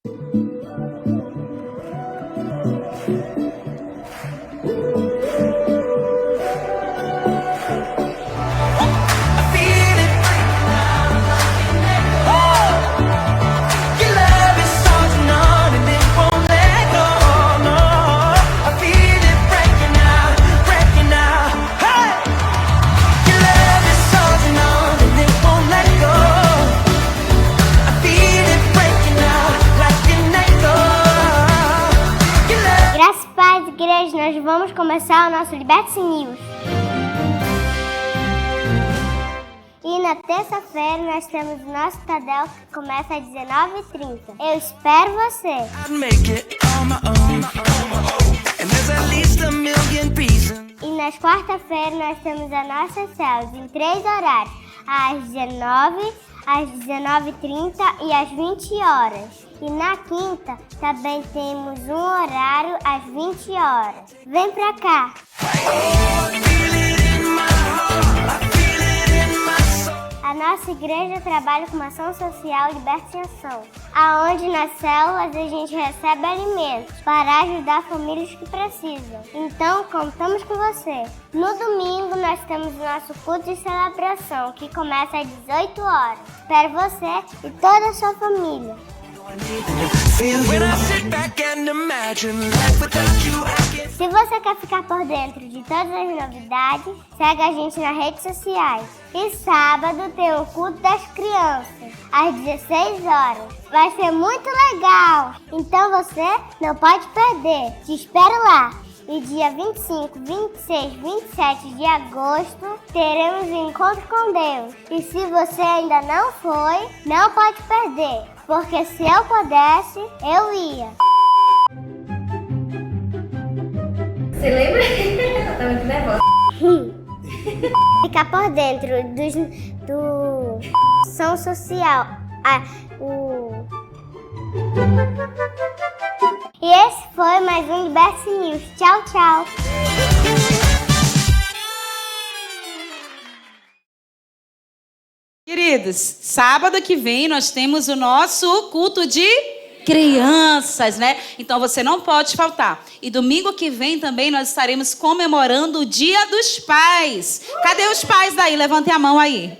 Graças a Deus, igreja, nós vamos começar o nosso Liberte-se News. E na terça-feira nós temos o nosso Tadel, que começa às 19h30. Eu espero você! E nas quarta-feiras nós temos a nossa célula em 3 horários, às 19h, às 19h30 e às 20 horas. E na quinta também temos um horário às 20 horas. Vem pra cá! A nossa igreja trabalha com uma ação social Liberte-se em Ação, aonde nas células a gente recebe alimentos para ajudar famílias que precisam. Então, contamos com você. No domingo, nós temos o nosso culto de celebração, que começa às 18 horas. Espero você e toda a sua família. Se você quer ficar por dentro de todas as novidades, segue a gente nas redes sociais. E sábado tem o culto das crianças, às 16 horas. Vai ser muito legal! Então você não pode perder. Te espero lá! E dia 25, 26, 27 de agosto, teremos um encontro com Deus. E se você ainda não foi, não pode perder. Porque se eu pudesse, eu ia. Você lembra? Eu tô muito nervosa. Ficar por dentro do ação social. E esse foi mais um Liberte-se News. Tchau, tchau. Queridos, sábado que vem nós temos o nosso culto de crianças, né? Então você não pode faltar. E domingo que vem também nós estaremos comemorando o Dia dos Pais. Cadê os pais daí? Levantem a mão aí.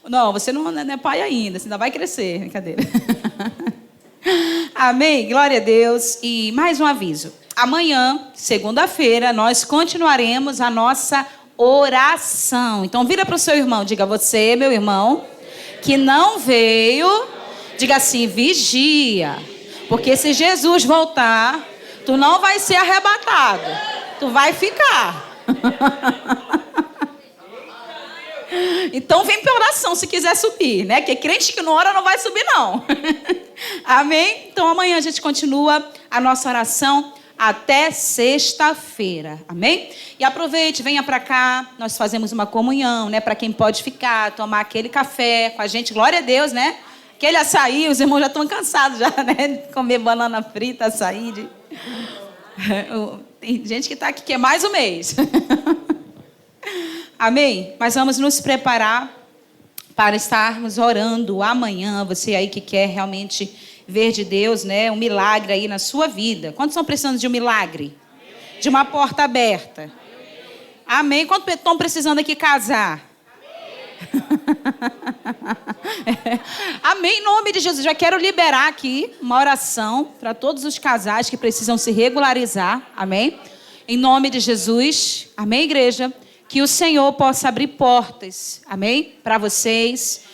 Não, você não é pai ainda, você ainda vai crescer. Brincadeira. Amém? Glória a Deus. E mais um aviso. Amanhã, segunda-feira, nós continuaremos a nossa oração. Então vira para o seu irmão, diga: você, meu irmão, que não veio, diga assim: vigia, porque se Jesus voltar, tu não vai ser arrebatado, tu vai ficar. Então vem para oração se quiser subir, né? Porque crente que não ora não vai subir não. Amém? Então amanhã a gente continua a nossa oração até sexta-feira, amém? E aproveite, venha para cá, nós fazemos uma comunhão, né? Para quem pode ficar, tomar aquele café com a gente, glória a Deus, né? Aquele açaí, os irmãos já estão cansados já, né? De comer banana frita, açaí. Tem gente que está aqui que é mais um mês. Amém? Mas vamos nos preparar para estarmos orando amanhã, você aí que quer realmente ver de Deus, né, um milagre aí na sua vida. Quantos estão precisando de um milagre? De uma porta aberta? Amém? Quantos estão precisando aqui casar? Amém? Em nome de Jesus, já quero liberar aqui uma oração para todos os casais que precisam se regularizar. Amém? Em nome de Jesus. Amém, igreja? Que o Senhor possa abrir portas. Amém? Para vocês.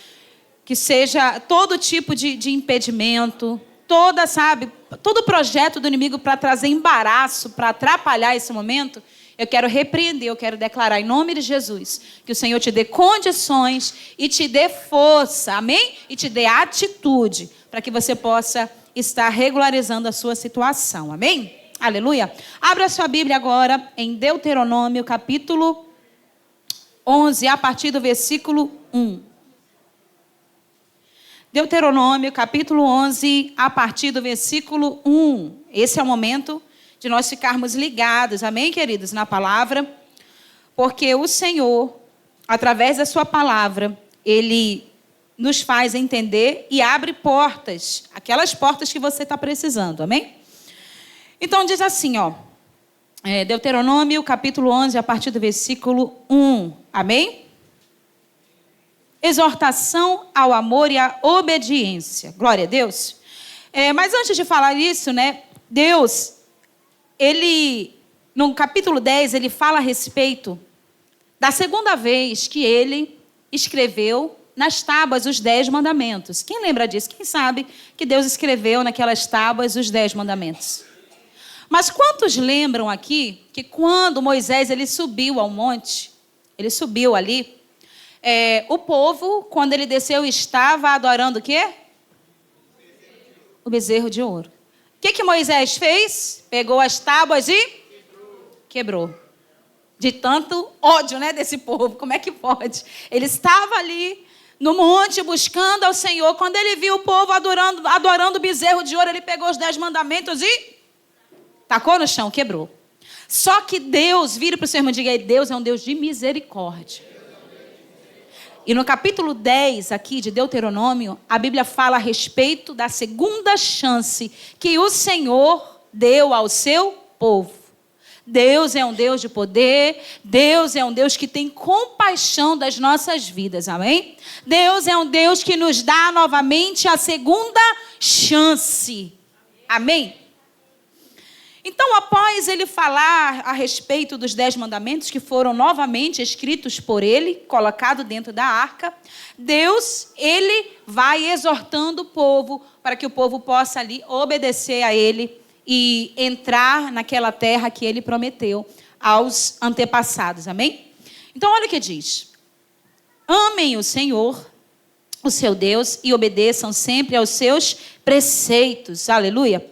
Que seja todo tipo de impedimento, todo projeto do inimigo para trazer embaraço, para atrapalhar esse momento, eu quero repreender, eu quero declarar em nome de Jesus, que o Senhor te dê condições e te dê força, amém? E te dê atitude, para que você possa estar regularizando a sua situação, amém? Aleluia. Abra sua Bíblia agora em Deuteronômio, capítulo 11, a partir do versículo 1. Deuteronômio, capítulo 11, a partir do versículo 1. Esse é o momento de nós ficarmos ligados, amém, queridos, na palavra, porque o Senhor, através da sua palavra, Ele nos faz entender e abre portas, aquelas portas que você está precisando, amém? Então diz assim, ó, Deuteronômio capítulo 11, a partir do versículo 1, amém? Exortação ao amor e à obediência, glória a Deus. Mas antes de falar isso, né, Deus, ele, no capítulo 10, ele fala a respeito da segunda vez que ele escreveu nas tábuas os 10 mandamentos. Quem lembra disso? Quem sabe que Deus escreveu naquelas tábuas os 10 mandamentos? Mas quantos lembram aqui que quando Moisés ele subiu ao monte, ele subiu ali, o povo, quando ele desceu, estava adorando o quê? O bezerro de ouro. O que Moisés fez? Pegou as tábuas e quebrou. De tanto ódio, né, desse povo. Como é que pode? Ele estava ali no monte buscando ao Senhor. Quando ele viu o povo adorando o bezerro de ouro, ele pegou os 10 mandamentos e tacou no chão, quebrou. Só que Deus, vira para o seu irmão e diga aí, Deus é um Deus de misericórdia. E no capítulo 10 aqui de Deuteronômio, a Bíblia fala a respeito da segunda chance que o Senhor deu ao seu povo. Deus é um Deus de poder, Deus é um Deus que tem compaixão das nossas vidas, amém? Deus é um Deus que nos dá novamente a segunda chance, amém? Então, após ele falar a respeito dos 10 mandamentos que foram novamente escritos por ele, colocado dentro da arca, Deus, ele vai exortando o povo para que o povo possa ali obedecer a ele e entrar naquela terra que ele prometeu aos antepassados, amém? Então, olha o que diz. Amem o Senhor, o seu Deus, e obedeçam sempre aos seus preceitos, aleluia.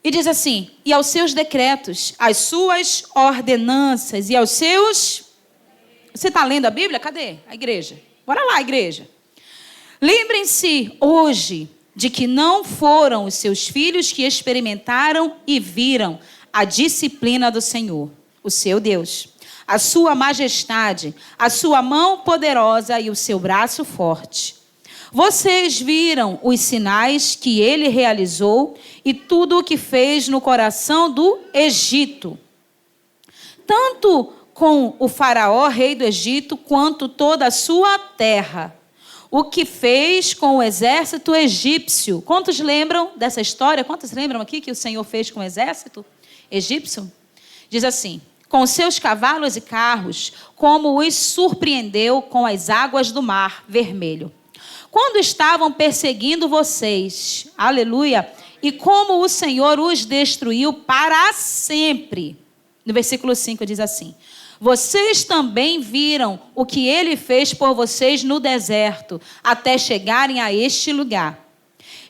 E diz assim, e aos seus decretos, às suas ordenanças e aos seus... Você está lendo a Bíblia? Cadê a igreja? Bora lá, igreja. Lembrem-se hoje de que não foram os seus filhos que experimentaram e viram a disciplina do Senhor, o seu Deus, a sua majestade, a sua mão poderosa e o seu braço forte. Vocês viram os sinais que ele realizou e tudo o que fez no coração do Egito. Tanto com o faraó, rei do Egito, quanto toda a sua terra. O que fez com o exército egípcio. Quantos lembram dessa história? Quantos lembram aqui que o Senhor fez com o exército egípcio? Diz assim, com seus cavalos e carros, como os surpreendeu com as águas do mar vermelho. Quando estavam perseguindo vocês, aleluia, e como o Senhor os destruiu para sempre. No versículo 5 diz assim, vocês também viram o que ele fez por vocês no deserto, até chegarem a este lugar.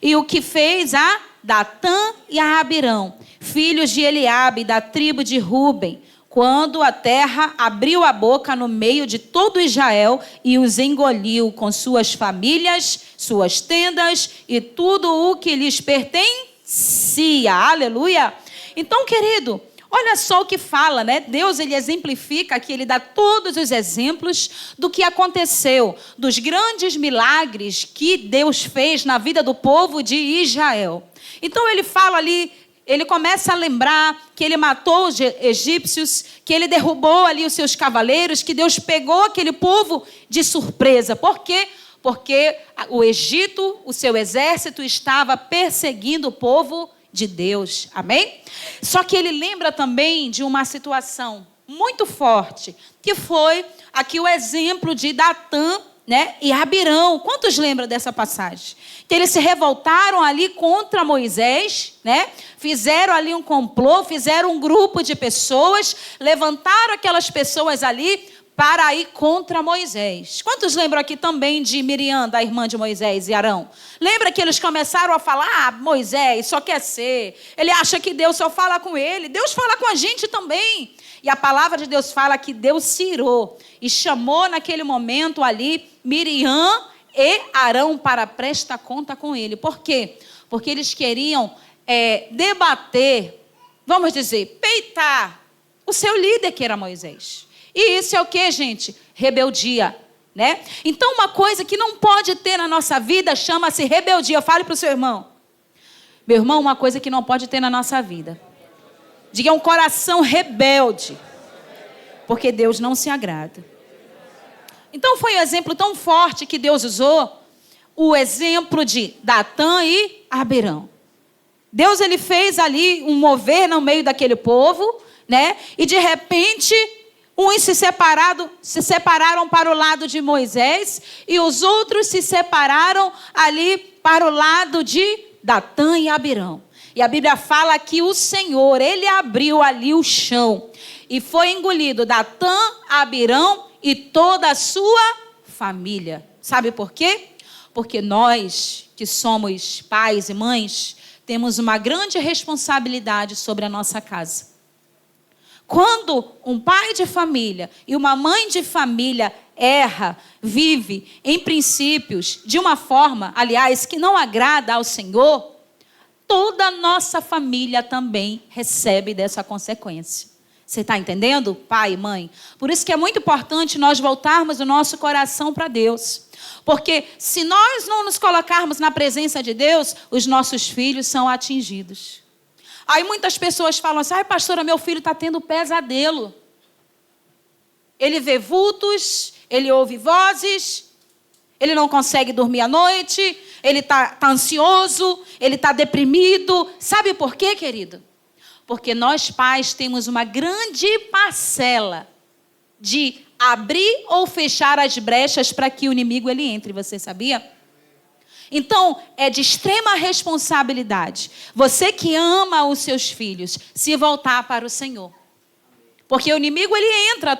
E o que fez a Datã e a Abirão, filhos de Eliabe, da tribo de Ruben, quando a terra abriu a boca no meio de todo Israel e os engoliu com suas famílias, suas tendas e tudo o que lhes pertencia. Aleluia! Então, querido, olha só o que fala, né? Deus, ele exemplifica aqui, ele dá todos os exemplos do que aconteceu, dos grandes milagres que Deus fez na vida do povo de Israel. Então, ele fala ali, ele começa a lembrar que ele matou os egípcios, que ele derrubou ali os seus cavaleiros, que Deus pegou aquele povo de surpresa. Por quê? Porque o Egito, o seu exército, estava perseguindo o povo de Deus. Amém? Só que ele lembra também de uma situação muito forte, que foi aqui o exemplo de Datã, né, e Abirão. Quantos lembram dessa passagem? Que eles se revoltaram ali contra Moisés, né? Fizeram ali um complô, fizeram um grupo de pessoas, levantaram aquelas pessoas ali para ir contra Moisés. Quantos lembram aqui também de Miriam, da irmã de Moisés e Arão? Lembra que eles começaram a falar, Moisés só quer ser, ele acha que Deus só fala com ele, Deus fala com a gente também. E a palavra de Deus fala que Deus se irou e chamou naquele momento ali Miriam e Arão para prestar conta com ele. Por quê? Porque eles queriam debater, vamos dizer, peitar o seu líder que era Moisés. E isso é o que, gente? Rebeldia. né? Então, uma coisa que não pode ter na nossa vida chama-se rebeldia. Fale para o seu irmão. Meu irmão, uma coisa que não pode ter na nossa vida. Diga, um coração rebelde. Porque Deus não se agrada. Então, foi um exemplo tão forte que Deus usou. O exemplo de Datã e Abirão. Deus, ele fez ali um mover no meio daquele povo, né? E de repente, uns se separaram para o lado de Moisés e os outros se separaram ali para o lado de Datã e Abirão. E a Bíblia fala que o Senhor, ele abriu ali o chão e foi engolido Datã, Abirão e toda a sua família. Sabe por quê? Porque nós, que somos pais e mães, temos uma grande responsabilidade sobre a nossa casa. Quando um pai de família e uma mãe de família erra, vive em princípios de uma forma, aliás, que não agrada ao Senhor, toda a nossa família também recebe dessa consequência. Você está entendendo, pai e mãe? Por isso que é muito importante nós voltarmos o nosso coração para Deus. Porque se nós não nos colocarmos na presença de Deus, os nossos filhos são atingidos. Aí muitas pessoas falam assim, ai pastora, meu filho está tendo pesadelo. Ele vê vultos, ele ouve vozes, ele não consegue dormir à noite, ele está ansioso, ele está deprimido. Sabe por quê, querido? Porque nós pais temos uma grande parcela de abrir ou fechar as brechas para que o inimigo ele entre, você sabia? Então, é de extrema responsabilidade você que ama os seus filhos se voltar para o Senhor. Porque o inimigo ele entra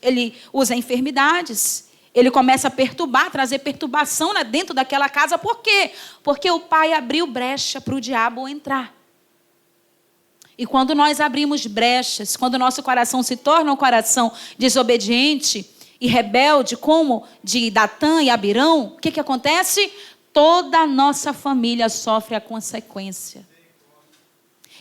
ele usa enfermidades, ele começa a perturbar, trazer perturbação dentro daquela casa. Por quê? Porque o pai abriu brecha para o diabo entrar. E quando nós abrimos brechas, quando o nosso coração se torna um coração desobediente e rebelde, como de Datã e Abirão, o que acontece? Toda a nossa família sofre a consequência.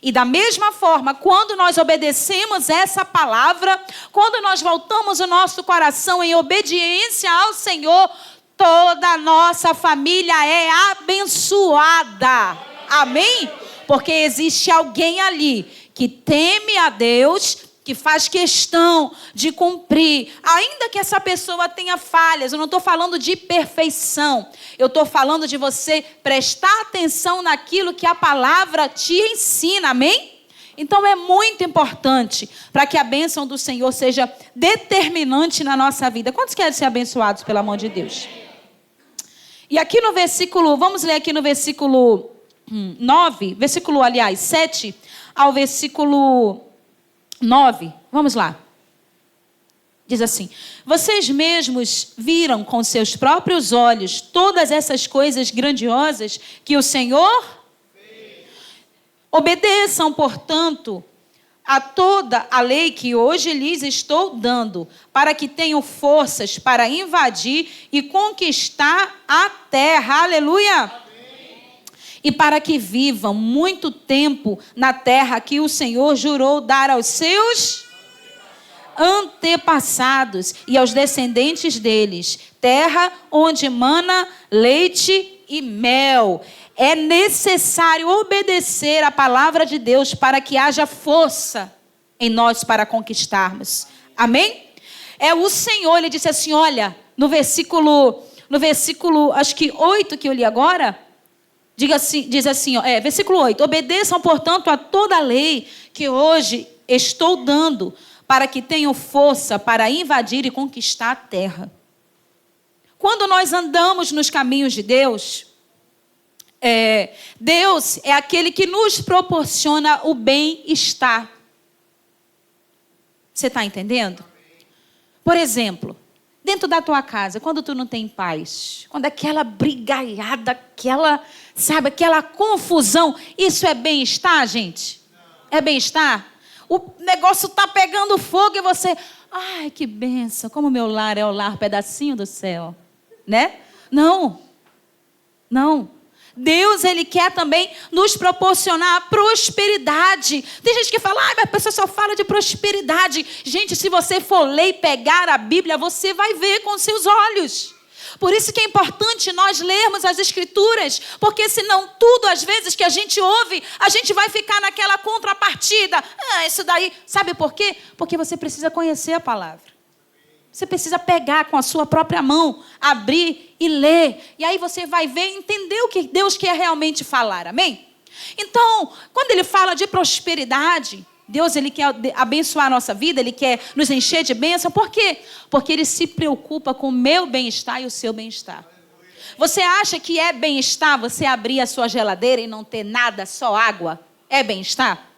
E da mesma forma, quando nós obedecemos essa palavra, quando nós voltamos o nosso coração em obediência ao Senhor, toda a nossa família é abençoada. Amém? Porque existe alguém ali que teme a Deus, que faz questão de cumprir. Ainda que essa pessoa tenha falhas, eu não estou falando de perfeição. Eu estou falando de você prestar atenção naquilo que a palavra te ensina, amém? Então é muito importante para que a bênção do Senhor seja determinante na nossa vida. Quantos querem ser abençoados pelo amor de Deus? E aqui no versículo, vamos ler aqui no versículo 7 ao versículo 9. Vamos lá. Diz assim: vocês mesmos viram com seus próprios olhos todas essas coisas grandiosas que o Senhor fez. Obedeçam, portanto, a toda a lei que hoje lhes estou dando, para que tenham forças para invadir e conquistar a terra. Aleluia! E para que vivam muito tempo na terra que o Senhor jurou dar aos seus antepassados e aos descendentes deles, terra onde mana leite e mel. É necessário obedecer a palavra de Deus para que haja força em nós para conquistarmos. Amém? É o Senhor, ele disse assim, olha, no versículo, acho que 8 que eu li agora, diz assim, versículo 8, obedeçam, portanto, a toda a lei que hoje estou dando, para que tenham força para invadir e conquistar a terra. Quando nós andamos nos caminhos de Deus, Deus é aquele que nos proporciona o bem-estar. Você está entendendo? Por exemplo, dentro da tua casa, quando tu não tem paz, quando aquela brigaiada, aquela confusão, isso é bem-estar, gente? É bem-estar? O negócio está pegando fogo e você, ai, que bênção, como meu lar é o lar, pedacinho do céu, né? Não. Deus, Ele quer também nos proporcionar prosperidade. Tem gente que fala, mas a pessoa só fala de prosperidade. Gente, se você for ler e pegar a Bíblia, você vai ver com seus olhos. Por isso que é importante nós lermos as Escrituras, porque senão tudo, às vezes, que a gente ouve, a gente vai ficar naquela contrapartida. Isso daí, sabe por quê? Porque você precisa conhecer a palavra. Você precisa pegar com a sua própria mão, abrir e ler. E aí você vai ver e entender o que Deus quer realmente falar, amém? Então, quando Ele fala de prosperidade, Deus, Ele quer abençoar a nossa vida, Ele quer nos encher de bênção. Por quê? Porque Ele se preocupa com o meu bem-estar e o seu bem-estar. Você acha que é bem-estar você abrir a sua geladeira e não ter nada, só água? É bem-estar?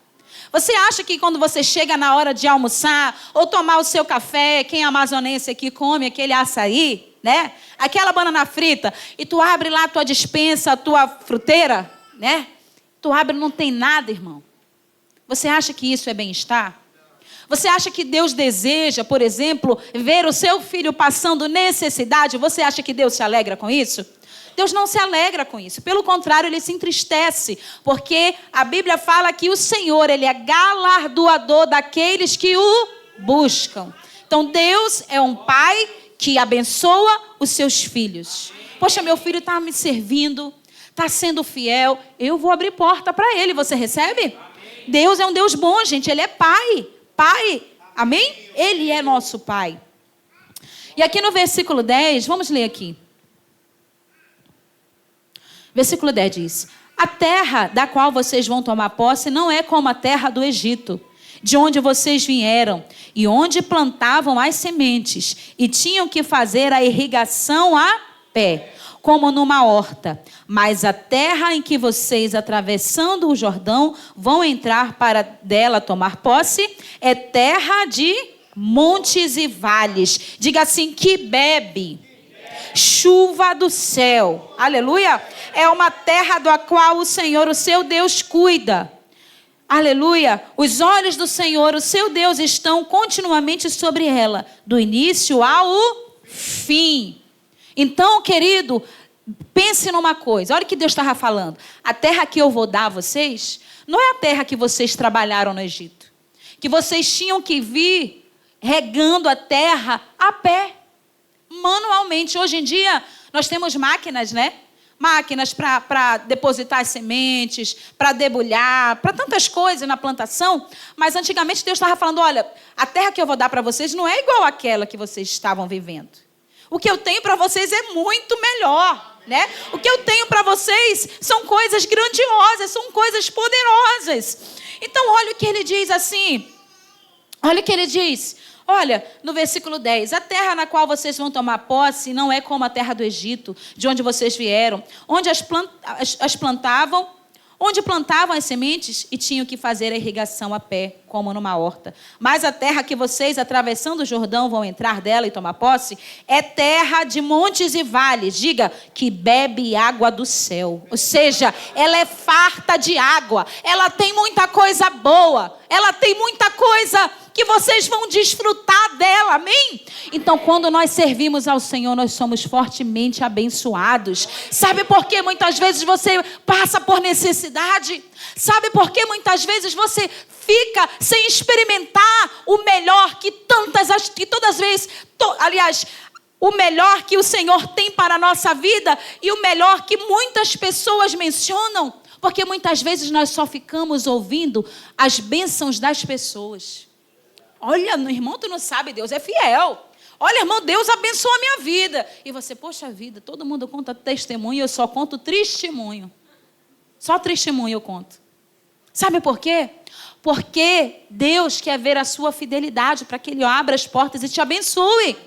Você acha que quando você chega na hora de almoçar ou tomar o seu café, quem é amazonense aqui come aquele açaí, né? Aquela banana frita, e tu abre lá a tua despensa, a tua fruteira, né? Tu abre e não tem nada, irmão. Você acha que isso é bem-estar? Você acha que Deus deseja, por exemplo, ver o seu filho passando necessidade? Você acha que Deus se alegra com isso? Deus não se alegra com isso. Pelo contrário, Ele se entristece. Porque a Bíblia fala que o Senhor, Ele é galardoador daqueles que o buscam. Então, Deus é um pai que abençoa os seus filhos. Poxa, meu filho está me servindo, está sendo fiel. Eu vou abrir porta para ele. Você recebe? Deus é um Deus bom, gente. Ele é pai. Pai. Amém? Ele é nosso pai. E aqui no versículo 10, vamos ler aqui. Versículo 10 diz: a terra da qual vocês vão tomar posse não é como a terra do Egito, de onde vocês vieram, e onde plantavam as sementes, e tinham que fazer a irrigação a pé, como numa horta. Mas a terra em que vocês, atravessando o Jordão, vão entrar para dela tomar posse, é terra de montes e vales. Diga assim, que bebe chuva do céu. Aleluia. É uma terra da qual o Senhor, o seu Deus, cuida. Aleluia. Os olhos do Senhor, o seu Deus, estão continuamente sobre ela, do início ao fim. Então, querido, pense numa coisa. Olha o que Deus estava falando. A terra que eu vou dar a vocês, não é a terra que vocês trabalharam no Egito. Que vocês tinham que vir regando a terra a pé, manualmente. Hoje em dia, nós temos máquinas, né? Máquinas para depositar as sementes, para debulhar, para tantas coisas na plantação. Mas antigamente Deus estava falando, olha, a terra que eu vou dar para vocês não é igual àquela que vocês estavam vivendo. O que eu tenho para vocês é muito melhor, né? O que eu tenho para vocês são coisas grandiosas, são coisas poderosas. Então, olha o que ele diz assim. Olha o que ele diz. Olha, no versículo 10, a terra na qual vocês vão tomar posse não é como a terra do Egito, de onde vocês vieram, onde onde plantavam as sementes e tinham que fazer a irrigação a pé, como numa horta. Mas a terra que vocês, atravessando o Jordão, vão entrar dela e tomar posse, é terra de montes e vales. Diga, que bebe água do céu. Ou seja, ela é farta de água, ela tem muita coisa boa, ela tem muita coisa que vocês vão desfrutar dela, amém? Então, quando nós servimos ao Senhor, nós somos fortemente abençoados. Sabe por que muitas vezes você passa por necessidade? Sabe por que muitas vezes você fica sem experimentar o melhor que todas as vezes, aliás, o melhor que o Senhor tem para a nossa vida e o melhor que muitas pessoas mencionam? Porque muitas vezes nós só ficamos ouvindo as bênçãos das pessoas. Olha, meu irmão, tu não sabe, Deus é fiel. Olha, irmão, Deus abençoa a minha vida. E você, poxa vida, todo mundo conta testemunho, eu só conto testemunho. Só testemunho eu conto. Sabe por quê? Porque Deus quer ver a sua fidelidade para que Ele abra as portas e te abençoe.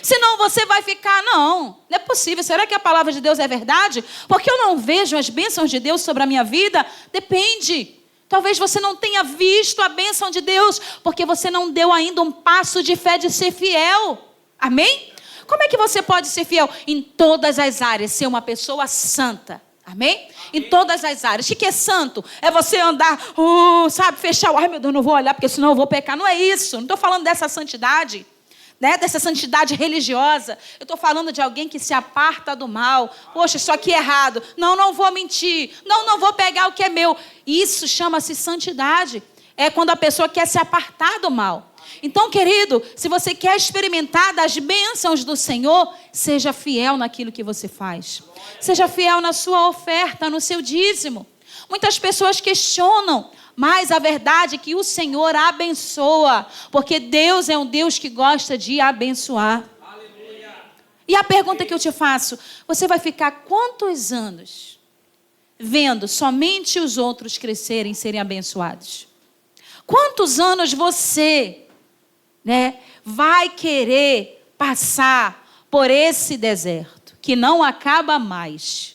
Senão você vai ficar, não é possível. Será que a palavra de Deus é verdade? Porque eu não vejo as bênçãos de Deus sobre a minha vida? Depende. Talvez você não tenha visto a bênção de Deus, porque você não deu ainda um passo de fé de ser fiel. Amém? Como é que você pode ser fiel? Em todas as áreas, ser uma pessoa santa. Amém? Em todas as áreas. O que é santo? É você andar, sabe, fechar o... Ai, meu Deus, não vou olhar, porque senão eu vou pecar. Não é isso. Não estou falando dessa santidade. né, dessa santidade religiosa. Eu estou falando de alguém que se aparta do mal. Poxa, isso aqui é errado. Não, não vou mentir. Não, não vou pegar o que é meu. Isso chama-se santidade. É quando a pessoa quer se apartar do mal. Então, querido, se você quer experimentar das bênçãos do Senhor, seja fiel naquilo que você faz. Seja fiel na sua oferta, no seu dízimo. Muitas pessoas questionam, mas a verdade é que o Senhor abençoa, porque Deus é um Deus que gosta de abençoar. Aleluia. E a pergunta que eu te faço, você vai ficar quantos anos vendo somente os outros crescerem e serem abençoados? Quantos anos você, vai querer passar por esse deserto que não acaba mais?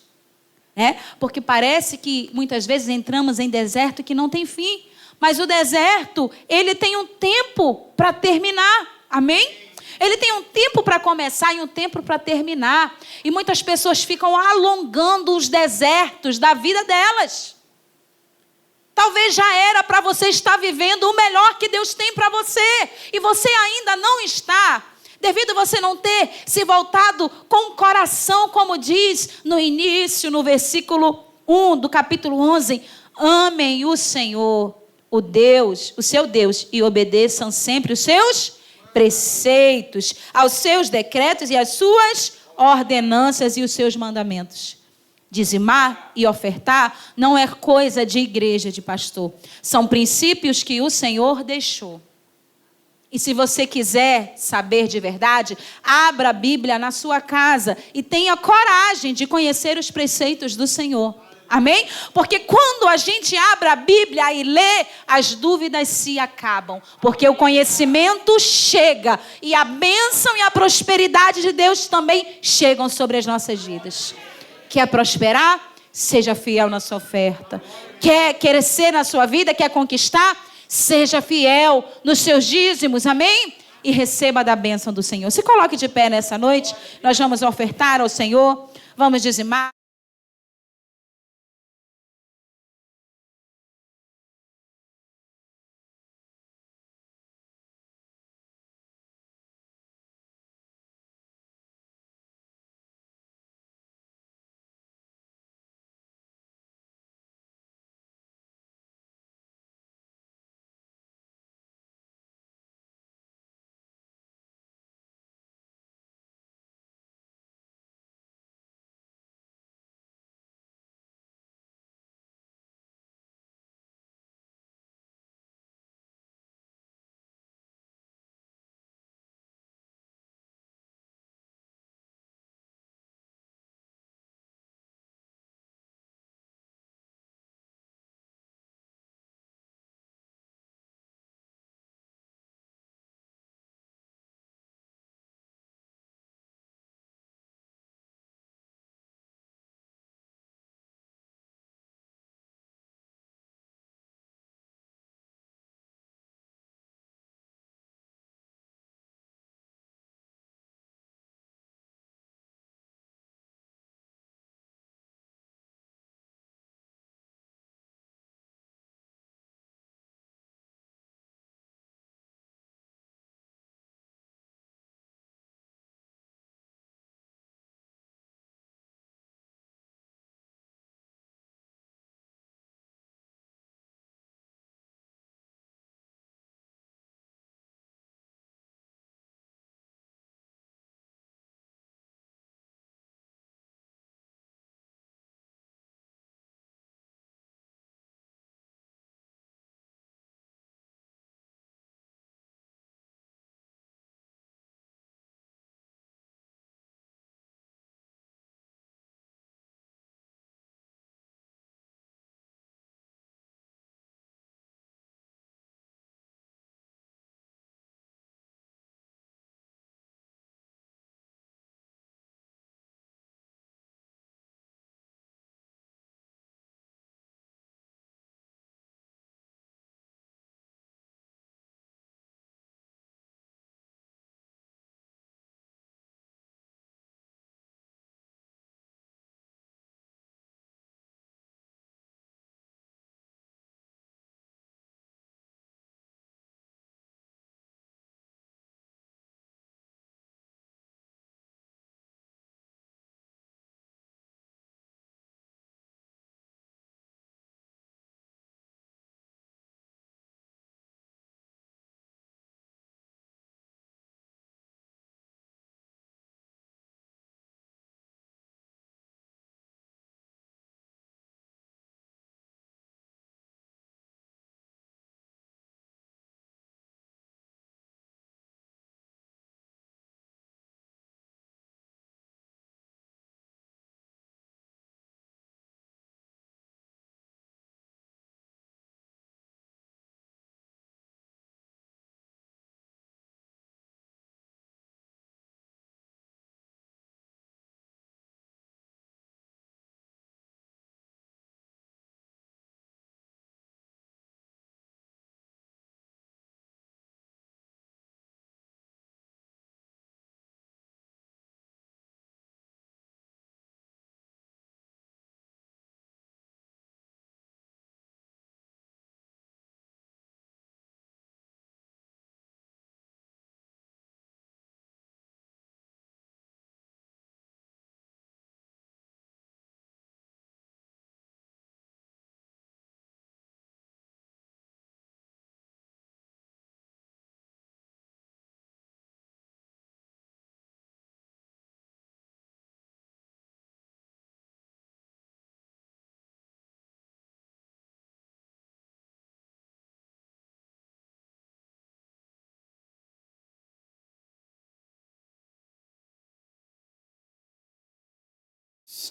Porque parece que muitas vezes entramos em deserto que não tem fim. Mas o deserto, ele tem um tempo para terminar. Amém? Ele tem um tempo para começar e um tempo para terminar. E muitas pessoas ficam alongando os desertos da vida delas. Talvez já era para você estar vivendo o melhor que Deus tem para você. E você ainda não está. Devido a você não ter se voltado com o coração, como diz no início, no versículo 1 do capítulo 11. Amem o Senhor, o seu Deus, e obedeçam sempre os seus preceitos, aos seus decretos e às suas ordenanças e os seus mandamentos. Dizimar e ofertar não é coisa de igreja, de pastor. São princípios que o Senhor deixou. E se você quiser saber de verdade, abra a Bíblia na sua casa e tenha coragem de conhecer os preceitos do Senhor. Amém? Porque quando a gente abre a Bíblia e lê, as dúvidas se acabam. Porque o conhecimento chega e a bênção e a prosperidade de Deus também chegam sobre as nossas vidas. Quer prosperar? Seja fiel na sua oferta. Quer crescer na sua vida? Quer conquistar? Seja fiel nos seus dízimos, amém? E receba da bênção do Senhor. Se coloque de pé nessa noite, nós vamos ofertar ao Senhor, vamos dizimar.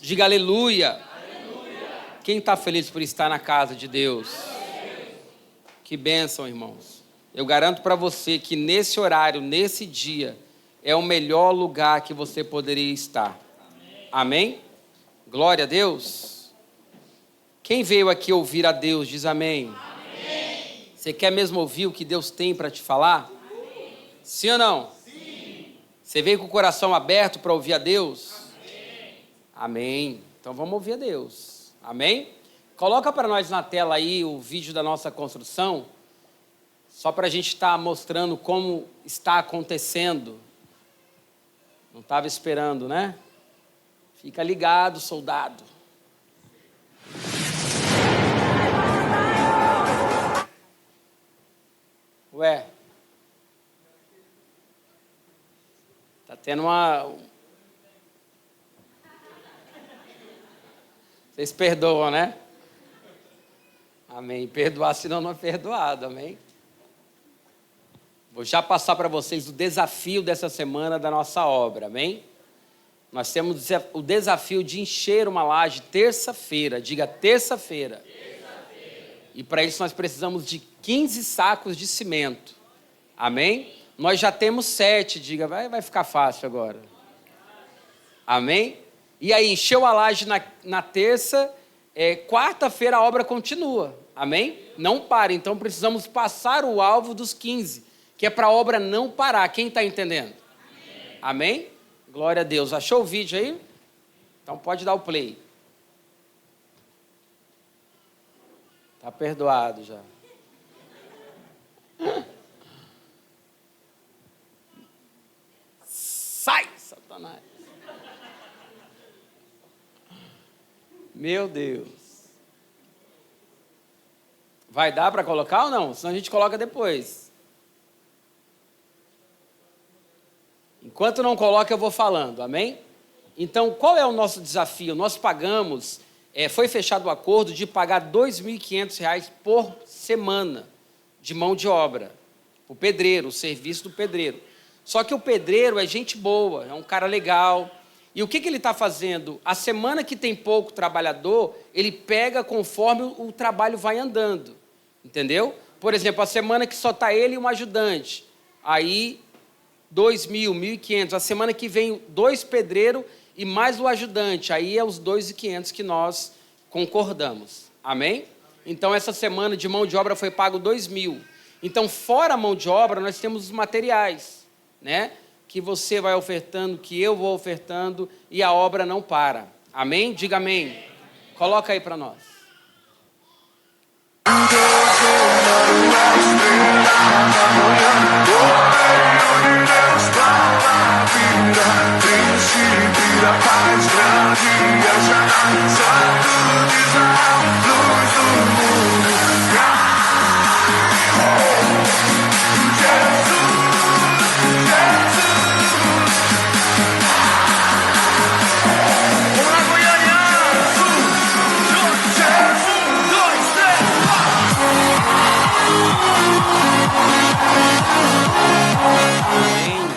Diga aleluia. Quem está feliz por estar na casa de Deus? Que bênção, irmãos. Eu garanto para você que nesse horário, nesse dia, é o melhor lugar que você poderia estar. Amém? Glória a Deus. Quem veio aqui ouvir a Deus, diz amém. Você quer mesmo ouvir o que Deus tem para te falar? Sim ou não? Sim. Você veio com o coração aberto para ouvir a Deus? Amém. Então vamos ouvir a Deus. Amém? Coloca para nós na tela aí o vídeo da nossa construção, só para a gente estar mostrando como está acontecendo. Não estava esperando, né? Fica ligado, soldado. Ué. Tá tendo uma... Vocês perdoam, né? Amém. Perdoar, senão não é perdoado, amém? Vou já passar para vocês o desafio dessa semana da nossa obra, amém? Nós temos o desafio de encher uma laje terça-feira, diga terça-feira. E para isso nós precisamos de 15 sacos de cimento, amém? Nós já temos 7, diga, vai ficar fácil agora. Amém? E aí, encheu a laje na terça, quarta-feira a obra continua, amém? Não para, então precisamos passar o alvo dos 15, que é para a obra não parar. Quem está entendendo? Amém? Glória a Deus. Achou o vídeo aí? Então pode dar o play. Está perdoado já. Sai, Satanás. Meu Deus. Vai dar para colocar ou não? Senão a gente coloca depois. Enquanto não coloca, eu vou falando, amém? Então, qual é o nosso desafio? Nós pagamos, foi fechado o acordo de pagar R$ 2.500 por semana de mão de obra. O pedreiro, o serviço do pedreiro. Só que o pedreiro é gente boa, é um cara legal. E o que ele está fazendo? A semana que tem pouco trabalhador, ele pega conforme o trabalho vai andando. Entendeu? Por exemplo, a semana que só está ele e um ajudante. Aí, 2.000, 1.500. A semana que vem, 2 pedreiros e mais o ajudante. Aí é os 2.500 que nós concordamos. Amém? Então, essa semana de mão de obra foi pago 2.000. Então, fora a mão de obra, nós temos os materiais, né? Que você vai ofertando, que eu vou ofertando, e a obra não para. Amém? Diga amém. Coloca aí para nós.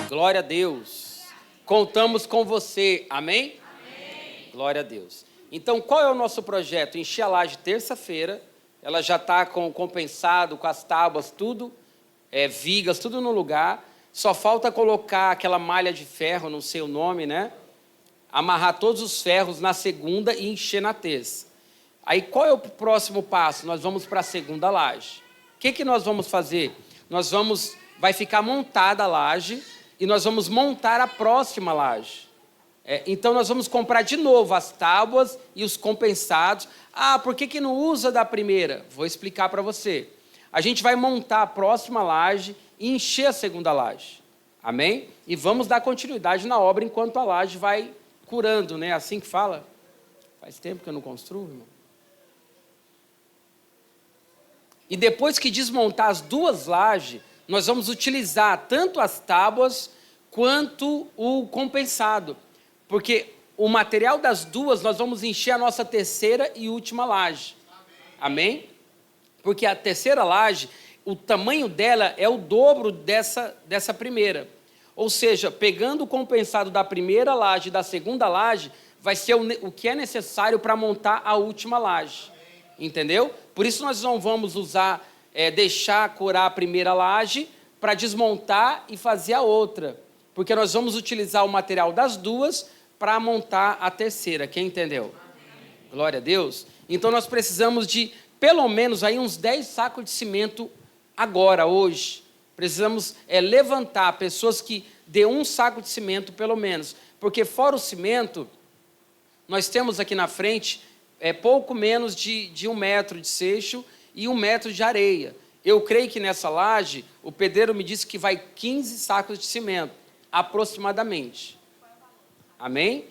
Glória a Deus. Contamos com você. Amém? Amém? Glória a Deus. Então, qual é o nosso projeto? Encher a laje terça-feira. Ela já está compensado com as tábuas, tudo, vigas, tudo no lugar. Só falta colocar aquela malha de ferro, não sei o nome, né? Amarrar todos os ferros na segunda e encher na terça. Aí, qual é o próximo passo? Nós vamos para a segunda laje. O que nós vamos fazer? Vai ficar montada a laje, e nós vamos montar a próxima laje. Então, nós vamos comprar de novo as tábuas e os compensados. Ah, por que não usa da primeira? Vou explicar para você. A gente vai montar a próxima laje e encher a segunda laje. Amém? E vamos dar continuidade na obra enquanto a laje vai curando, né? Assim que fala. Faz tempo que eu não construo, irmão. E depois que desmontar as 2 lajes, nós vamos utilizar tanto as tábuas quanto o compensado. Porque o material das 2, nós vamos encher a nossa terceira e última laje. Amém? Porque a terceira laje, o tamanho dela é o dobro dessa primeira. Ou seja, pegando o compensado da primeira laje e da segunda laje, vai ser o que é necessário para montar a última laje. Entendeu? Por isso nós não vamos usar, deixar curar a primeira laje para desmontar e fazer a outra. Porque nós vamos utilizar o material das duas para montar a terceira. Quem entendeu? Glória a Deus. Então nós precisamos de pelo menos aí uns 10 sacos de cimento agora, hoje. Precisamos levantar pessoas que dê um saco de cimento pelo menos. Porque fora o cimento, nós temos aqui na frente pouco menos de 1 metro de seixo e 1 metro de areia. Eu creio que nessa laje, o pedreiro me disse que vai 15 sacos de cimento, aproximadamente. Amém?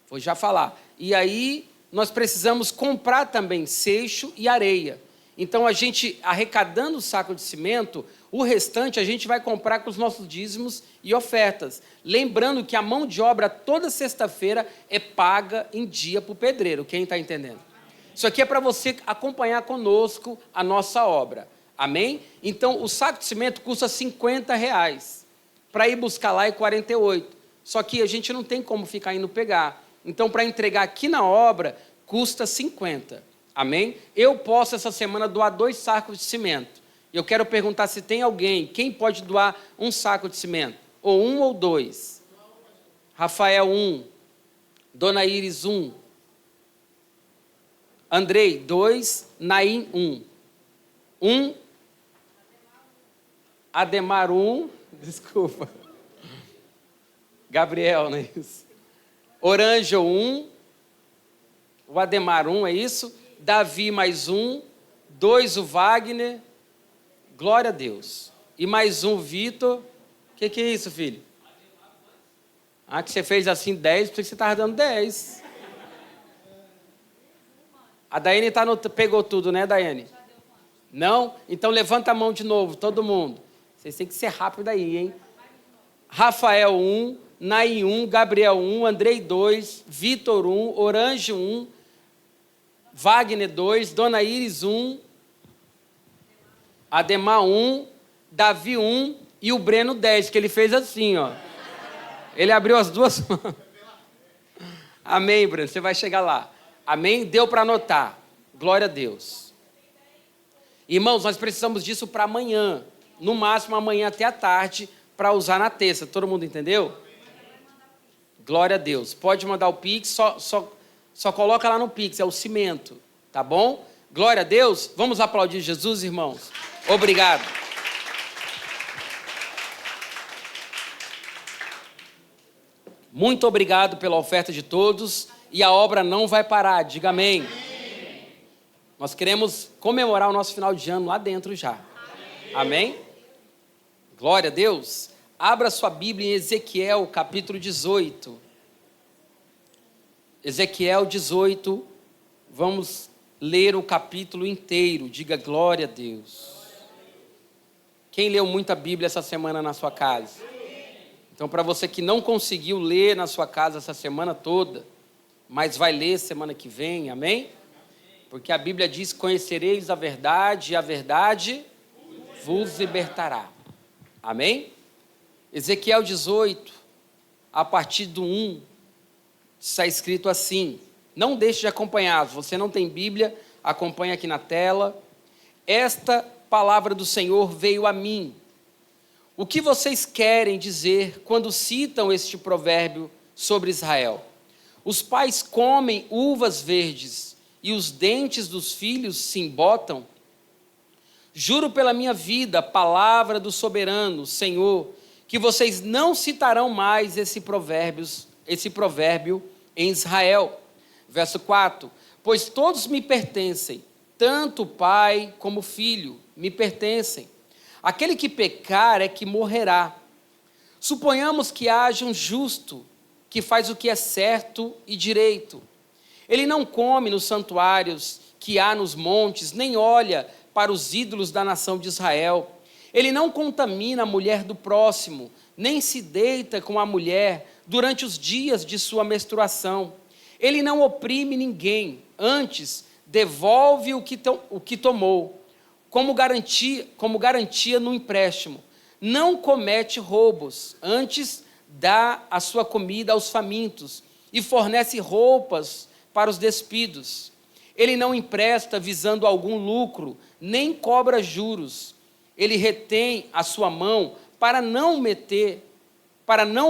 Vou já falar. E aí, nós precisamos comprar também seixo e areia. Então, a gente, arrecadando o saco de cimento, o restante a gente vai comprar com os nossos dízimos e ofertas. Lembrando que a mão de obra toda sexta-feira é paga em dia para o pedreiro. Quem está entendendo? Isso aqui é para você acompanhar conosco a nossa obra. Amém? Então, o saco de cimento custa R$50. Para ir buscar lá é 48. Só que a gente não tem como ficar indo pegar. Então, para entregar aqui na obra, custa 50. Amém? Eu posso, essa semana, doar 2 sacos de cimento. Eu quero perguntar se tem alguém, quem pode doar 1 saco de cimento? Ou 1 ou 2? Rafael, 1. Dona Iris, 1. Andrei, 2. Naim, 1. 1. Ademar, 1. Desculpa. Gabriel, não é isso? Orângel, 1. O Ademar, 1, é isso? Davi, mais 1. 2, o Wagner. Glória a Deus. E mais 1, Vitor. O que é isso, filho? Ah, que você fez assim 10, porque você estava dando 10. A Daiane pegou tudo, né, Daiane? Não? Então levanta a mão de novo, todo mundo. Vocês têm que ser rápido aí, hein? Rafael, 1. Naim, 1. Gabriel, 1. Andrei, 2. Vitor, 1. Orange, 1. Wagner, 2. Dona Iris, 1. Ademar, 1. Davi, 1. E o Breno, 10, que ele fez assim, ó. Ele abriu as duas mãos. Amém, Breno, você vai chegar lá. Amém? Deu para anotar. Glória a Deus. Irmãos, nós precisamos disso para amanhã. No máximo, amanhã até a tarde, para usar na terça. Todo mundo entendeu? Glória a Deus. Pode mandar o Pix, só coloca lá no Pix, é o cimento. Tá bom? Glória a Deus. Vamos aplaudir Jesus, irmãos? Obrigado. Muito obrigado pela oferta de todos. E a obra não vai parar. Diga amém. Nós queremos comemorar o nosso final de ano lá dentro já. Amém? Glória a Deus. Abra sua Bíblia em Ezequiel, capítulo 18. Ezequiel 18. Vamos ler o capítulo inteiro. Diga glória a Deus. Quem leu muita Bíblia essa semana na sua casa? Então, para você que não conseguiu ler na sua casa essa semana toda, mas vai ler semana que vem, amém? Porque a Bíblia diz, conhecereis a verdade e a verdade vos libertará. Amém? Ezequiel 18, a partir do 1, está escrito assim. Não deixe de acompanhar. Se você não tem Bíblia, acompanhe aqui na tela. Esta palavra do Senhor veio a mim. O que vocês querem dizer quando citam este provérbio sobre Israel? Os pais comem uvas verdes e os dentes dos filhos se embotam? Juro pela minha vida, palavra do soberano, Senhor, que vocês não citarão mais esse provérbio em Israel. Verso 4. Pois todos me pertencem, tanto o pai como o filho me pertencem. Aquele que pecar é que morrerá. Suponhamos que haja um justo que faz o que é certo e direito. Ele não come nos santuários que há nos montes, nem olha para os ídolos da nação de Israel. Ele não contamina a mulher do próximo, nem se deita com a mulher durante os dias de sua menstruação. Ele não oprime ninguém, antes devolve o que tomou, como garantia no empréstimo. Não comete roubos, antes dá a sua comida aos famintos e fornece roupas para os despidos. Ele não empresta visando algum lucro, nem cobra juros. Ele retém a sua mão para não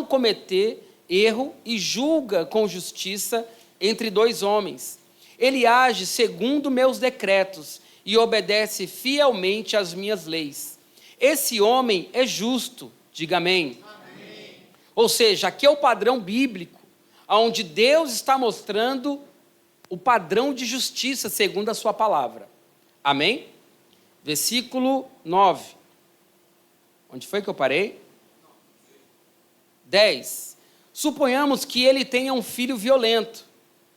cometer erro e julga com justiça entre dois homens. Ele age segundo meus decretos e obedece fielmente às minhas leis. Esse homem é justo, diga amém. Amém. Ou seja, aqui é o padrão bíblico, onde Deus está mostrando o padrão de justiça segundo a sua palavra. Amém? Versículo 9. Onde foi que eu parei? 10. Suponhamos que ele tenha um filho violento,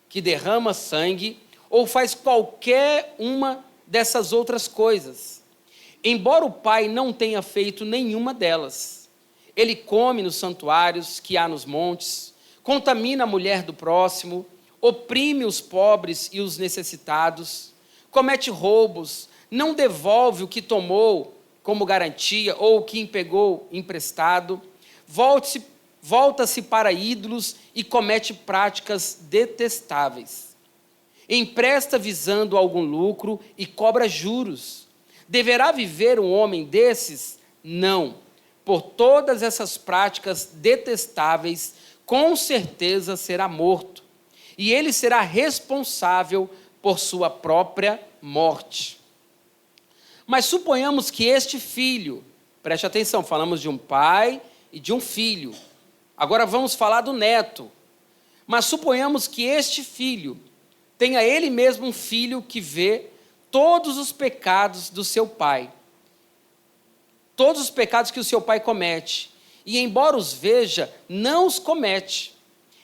que derrama sangue ou faz qualquer uma dessas outras coisas. Embora o pai não tenha feito nenhuma delas, ele come nos santuários que há nos montes, contamina a mulher do próximo, oprime os pobres e os necessitados, comete roubos, não devolve o que tomou como garantia ou o que pegou emprestado, volta-se para ídolos e comete práticas detestáveis. Empresta visando algum lucro e cobra juros. Deverá viver um homem desses? Não. Por todas essas práticas detestáveis, com certeza será morto. E ele será responsável por sua própria morte. Mas suponhamos que este filho, preste atenção, falamos de um pai e de um filho. Agora vamos falar do neto. Mas suponhamos que este filho tenha ele mesmo um filho que vê todos os pecados do seu pai. Todos os pecados que o seu pai comete. E embora os veja, não os comete.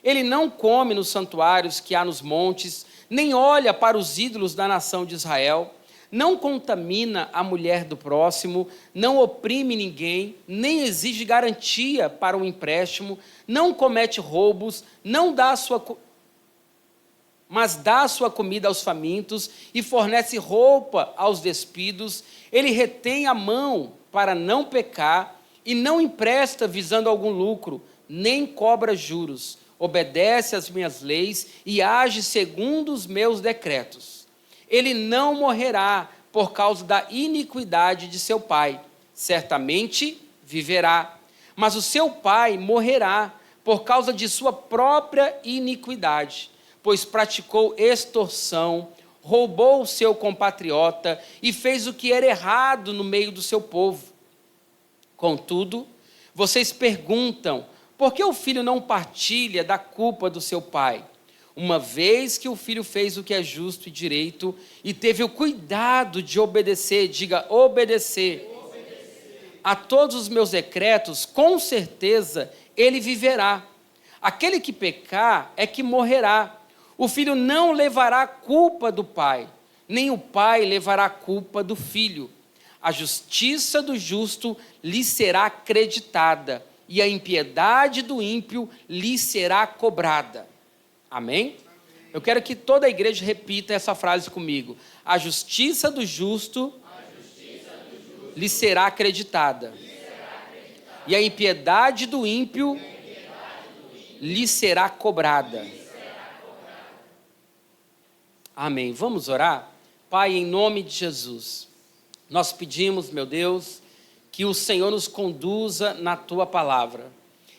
Ele não come nos santuários que há nos montes, nem olha para os ídolos da nação de Israel, não contamina a mulher do próximo, não oprime ninguém, nem exige garantia para um empréstimo, não comete roubos, mas dá a sua comida aos famintos e fornece roupa aos despidos. Ele retém a mão para não pecar e não empresta visando algum lucro, nem cobra juros. Obedece às minhas leis e age segundo os meus decretos. Ele não morrerá por causa da iniquidade de seu pai. Certamente viverá. Mas o seu pai morrerá por causa de sua própria iniquidade, pois praticou extorsão, roubou o seu compatriota e fez o que era errado no meio do seu povo. Contudo, vocês perguntam, por que o filho não partilha da culpa do seu pai? Uma vez que o filho fez o que é justo e direito e teve o cuidado de obedecer, diga obedecer, a todos os meus decretos, com certeza ele viverá. Aquele que pecar é que morrerá. O filho não levará a culpa do pai, nem o pai levará a culpa do filho. A justiça do justo lhe será acreditada, e a impiedade do ímpio lhe será cobrada. Amém? Eu quero que toda a igreja repita essa frase comigo. A justiça do justo lhe será acreditada. E a impiedade do ímpio lhe será cobrada. Amém. Vamos orar? Pai, em nome de Jesus, nós pedimos, meu Deus, que o Senhor nos conduza na Tua palavra.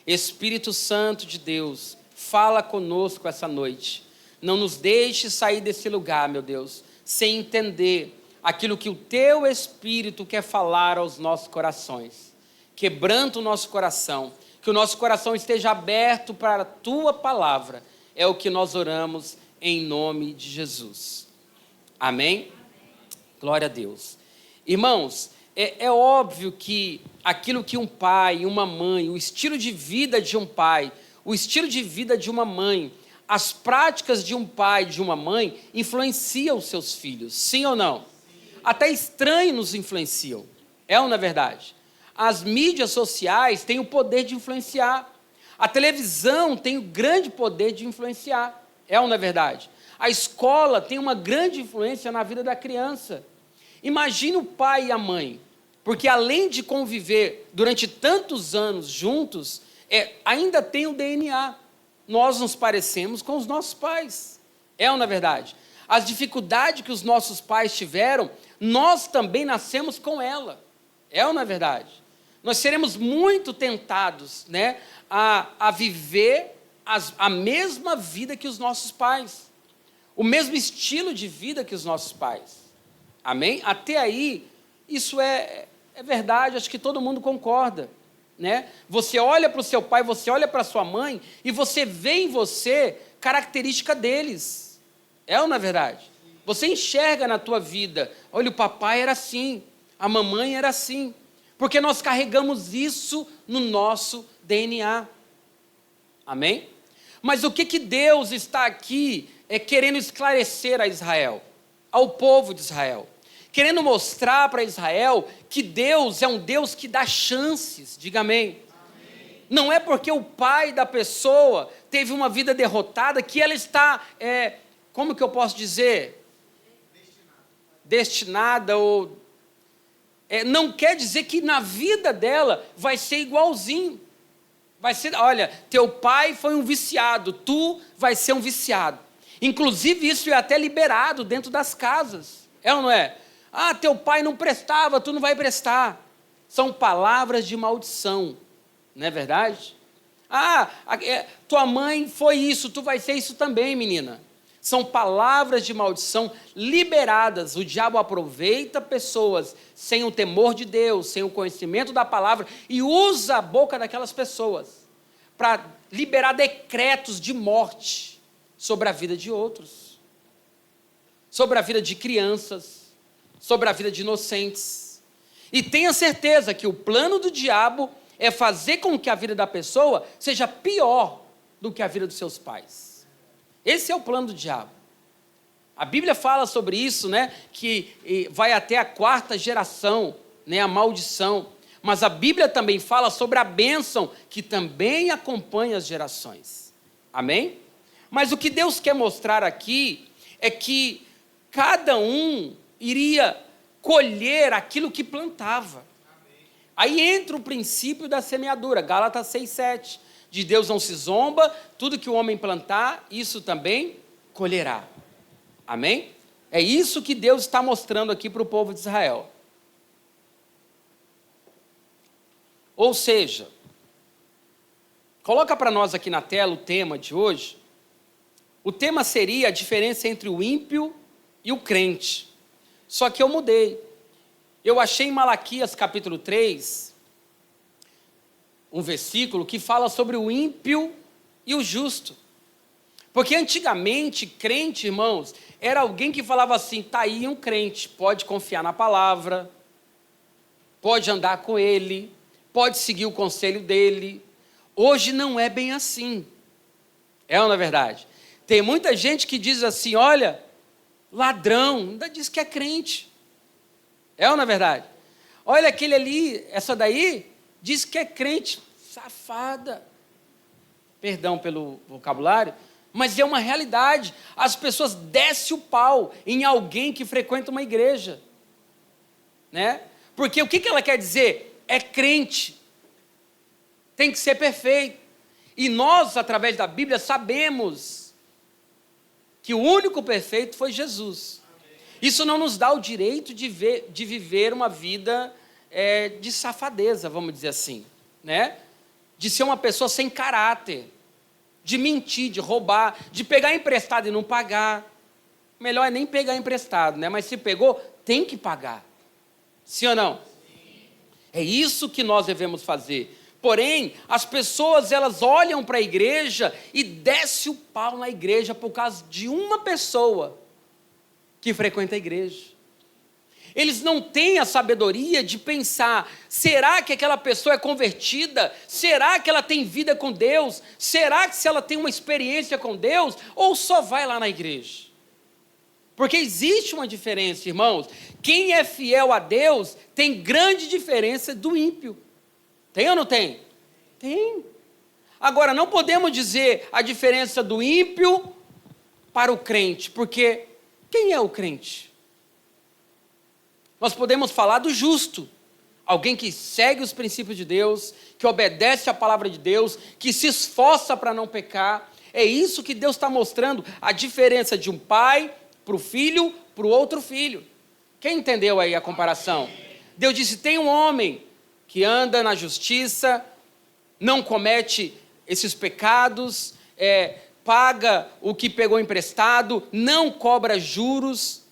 Espírito Santo de Deus, fala conosco essa noite. Não nos deixe sair desse lugar, meu Deus, sem entender aquilo que o Teu Espírito quer falar aos nossos corações. Quebranta o nosso coração, que o nosso coração esteja aberto para a Tua palavra. É o que nós oramos em nome de Jesus. Amém? Glória a Deus. Irmãos, é óbvio que aquilo que um pai, uma mãe, o estilo de vida de um pai, o estilo de vida de uma mãe, as práticas de um pai, de uma mãe, influenciam os seus filhos, sim ou não? Até estranhos nos influenciam, é ou não é verdade? As mídias sociais têm o poder de influenciar, a televisão tem o grande poder de influenciar, é ou não é verdade? A escola tem uma grande influência na vida da criança. Imagine o pai e a mãe, porque além de conviver durante tantos anos juntos, ainda tem o DNA. nós nos parecemos com os nossos pais. É ou não é verdade? As dificuldades que os nossos pais tiveram, nós também nascemos com ela. É ou não é verdade? Nós seremos muito tentados, né, a viver a mesma vida que os nossos pais. O mesmo estilo de vida que os nossos pais. Amém? Até aí, isso é verdade, acho que todo mundo concorda. Né? Você olha para o seu pai, você olha para a sua mãe, e você vê em você característica deles. É ou não é verdade? Você enxerga na tua vida, olha, o papai era assim, a mamãe era assim. Porque nós carregamos isso no nosso DNA. Amém? Mas o que Deus está aqui querendo esclarecer a Israel, ao povo de Israel? Querendo mostrar para Israel que Deus é um Deus que dá chances. Diga amém. Amém. Não é porque o pai da pessoa teve uma vida derrotada que ela está, como que eu posso dizer? Destinada ou... não quer dizer que na vida dela vai ser igualzinho. Vai ser, olha, teu pai foi um viciado, tu vai ser um viciado. Inclusive isso é até liberado dentro das casas. É ou não é? Ah, teu pai não prestava, tu não vai prestar. São palavras de maldição, não é verdade? Ah, tua mãe foi isso, tu vai ser isso também, menina. São palavras de maldição liberadas. O diabo aproveita pessoas sem o temor de Deus, sem o conhecimento da palavra, e usa a boca daquelas pessoas para liberar decretos de morte sobre a vida de outros, sobre a vida de crianças, sobre a vida de inocentes. E tenha certeza que o plano do diabo é fazer com que a vida da pessoa seja pior do que a vida dos seus pais. Esse é o plano do diabo. A Bíblia fala sobre isso, né, que vai até a 4ª geração, né, a maldição. Mas a Bíblia também fala sobre a bênção que também acompanha as gerações. Amém? Mas o que Deus quer mostrar aqui é que cada um iria colher aquilo que plantava. Aí entra o princípio da semeadura, Gálatas 6:7. De Deus não se zomba, tudo que o homem plantar, isso também colherá. Amém? É isso que Deus está mostrando aqui para o povo de Israel. Ou seja, coloca para nós aqui na tela o tema de hoje. O tema seria a diferença entre o ímpio e o crente. Só que eu mudei. Eu achei em Malaquias capítulo 3, um versículo que fala sobre o ímpio e o justo. Porque antigamente, crente, irmãos, era alguém que falava assim, tá aí um crente, pode confiar na palavra, pode andar com ele, pode seguir o conselho dele. Hoje não é bem assim. É ou não é verdade? Tem muita gente que diz assim, olha, ladrão, ainda diz que é crente. É ou não é verdade? Olha aquele ali, essa daí, diz que é crente, safada. Perdão pelo vocabulário, mas é uma realidade. As pessoas descem o pau em alguém que frequenta uma igreja. Né? Porque o que ela quer dizer? É crente. Tem que ser perfeito. E nós, através da Bíblia, sabemos que o único perfeito foi Jesus. Isso não nos dá o direito de viver uma vida de safadeza, vamos dizer assim, né? De ser uma pessoa sem caráter, de mentir, de roubar, de pegar emprestado e não pagar. Melhor é nem pegar emprestado, né? Mas se pegou, tem que pagar. Sim ou não? Sim. É isso que nós devemos fazer. Porém, as pessoas, elas olham para a igreja e descem o pau na igreja por causa de uma pessoa que frequenta a igreja. Eles não têm a sabedoria de pensar, será que aquela pessoa é convertida? Será que ela tem vida com Deus? Será que se ela tem uma experiência com Deus? Ou só vai lá na igreja? Porque existe uma diferença, irmãos. Quem é fiel a Deus tem grande diferença do ímpio. Tem ou não tem? Tem. Agora, não podemos dizer a diferença do ímpio para o crente, porque quem é o crente? Nós podemos falar do justo, alguém que segue os princípios de Deus, que obedece à palavra de Deus, que se esforça para não pecar. É isso que Deus está mostrando, a diferença de um pai para o filho, para o outro filho. Quem entendeu aí a comparação? Deus disse, tem um homem que anda na justiça, não comete esses pecados, paga o que pegou emprestado, não cobra juros.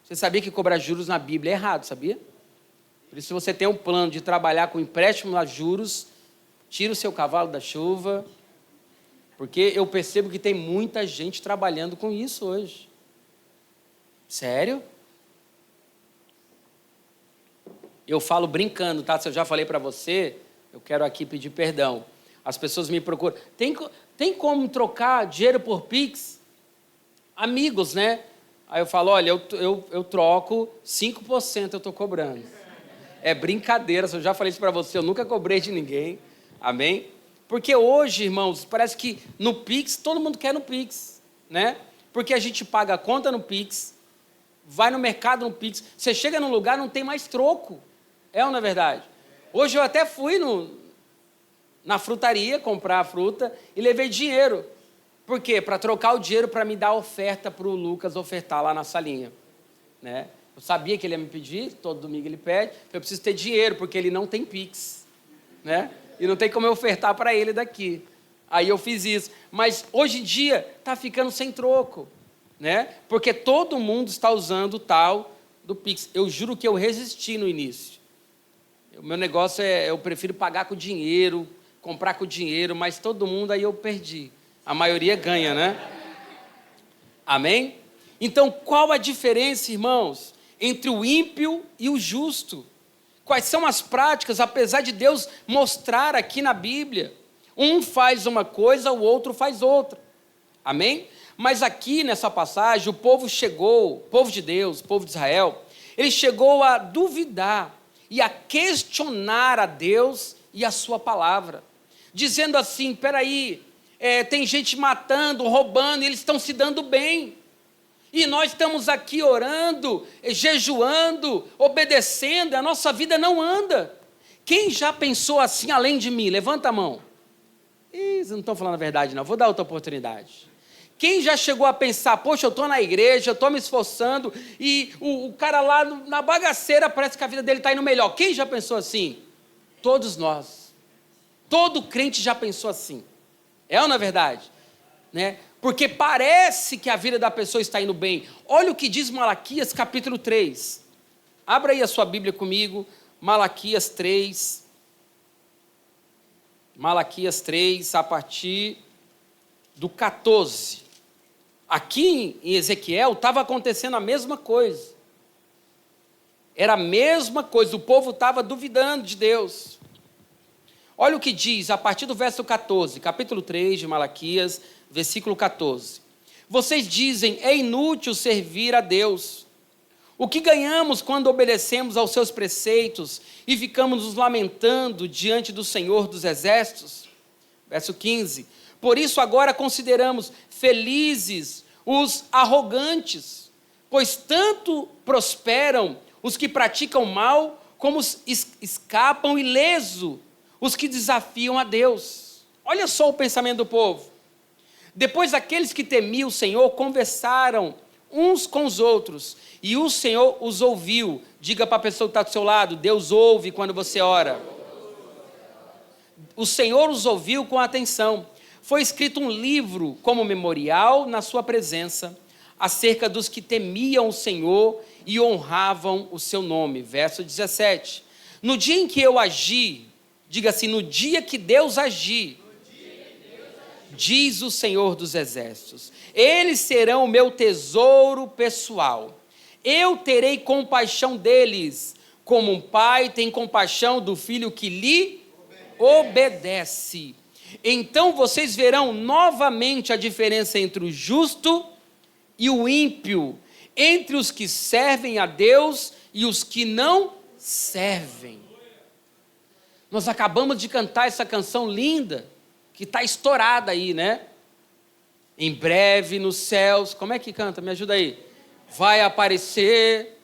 Você sabia que cobrar juros na Bíblia é errado, sabia? Por isso, se você tem um plano de trabalhar com empréstimo a juros, tira o seu cavalo da chuva, porque eu percebo que tem muita gente trabalhando com isso hoje. Sério? Eu falo brincando, tá? Se eu já falei para você, eu quero aqui pedir perdão. As pessoas me procuram. Tem como trocar dinheiro por Pix? Amigos, né? Aí eu falo, olha, eu troco 5% eu estou cobrando. É brincadeira, se eu já falei isso para você, eu nunca cobrei de ninguém. Amém? Porque hoje, irmãos, parece que no Pix, todo mundo quer no Pix, né? Porque a gente paga a conta no Pix, vai no mercado no Pix, você chega num lugar, não tem mais troco. É ou não é verdade? Hoje eu até fui na frutaria comprar a fruta e levei dinheiro. Por quê? Para trocar o dinheiro para me dar a oferta para o Lucas ofertar lá na salinha, né? Eu sabia que ele ia me pedir, todo domingo ele pede, eu preciso ter dinheiro, porque ele não tem Pix, né? E não tem como eu ofertar para ele daqui. Aí eu fiz isso. Mas hoje em dia está ficando sem troco, né? Porque todo mundo está usando o tal do Pix. Eu juro que eu resisti no início. O meu negócio eu prefiro pagar com dinheiro, comprar com dinheiro, mas todo mundo aí eu perdi. A maioria ganha, né? Amém? Então, qual a diferença, irmãos, entre o ímpio e o justo? Quais são as práticas, apesar de Deus mostrar aqui na Bíblia? Um faz uma coisa, o outro faz outra. Amém? Mas aqui nessa passagem, o povo chegou, o povo de Deus, o povo de Israel, ele chegou a duvidar e a questionar a Deus e a sua palavra, dizendo assim, peraí, tem gente matando, roubando, e eles estão se dando bem. E nós estamos aqui orando, jejuando, obedecendo, e a nossa vida não anda. Quem já pensou assim além de mim? Levanta a mão. Vocês não estão falando a verdade não, vou dar outra oportunidade. Quem já chegou a pensar, poxa, eu estou na igreja, eu estou me esforçando, e o cara lá na bagaceira parece que a vida dele está indo melhor. Quem já pensou assim? Todos nós. Todo crente já pensou assim. É ou não é verdade? Né? Porque parece que a vida da pessoa está indo bem. Olha o que diz Malaquias capítulo 3. Abra aí a sua Bíblia comigo, Malaquias 3. Malaquias 3, a partir do 14. Aqui em Ezequiel estava acontecendo a mesma coisa. Era a mesma coisa, o povo estava duvidando de Deus. Olha o que diz a partir do verso 14, capítulo 3 de Malaquias, versículo 14. Vocês dizem, é inútil servir a Deus. O que ganhamos quando obedecemos aos seus preceitos e ficamos nos lamentando diante do Senhor dos Exércitos? Verso 15. Por isso agora consideramos felizes os arrogantes, pois tanto prosperam os que praticam mal, como escapam ileso os que desafiam a Deus. Olha só o pensamento do povo. Depois aqueles que temiam o Senhor conversaram uns com os outros, e o Senhor os ouviu. Diga para a pessoa que está do seu lado, Deus ouve quando você ora. O Senhor os ouviu com atenção. Foi escrito um livro como memorial na sua presença, acerca dos que temiam o Senhor e honravam o seu nome. Verso 17. No dia em que eu agi, diga assim, no dia que Deus agir, diz o Senhor dos Exércitos, eles serão o meu tesouro pessoal. Eu terei compaixão deles, como um pai tem compaixão do filho que lhe obedece. Então vocês verão novamente a diferença entre o justo e o ímpio, entre os que servem a Deus e os que não servem. Nós acabamos de cantar essa canção linda, que está estourada aí, né? Em breve nos céus, como é que canta? Me ajuda aí. Vai aparecer,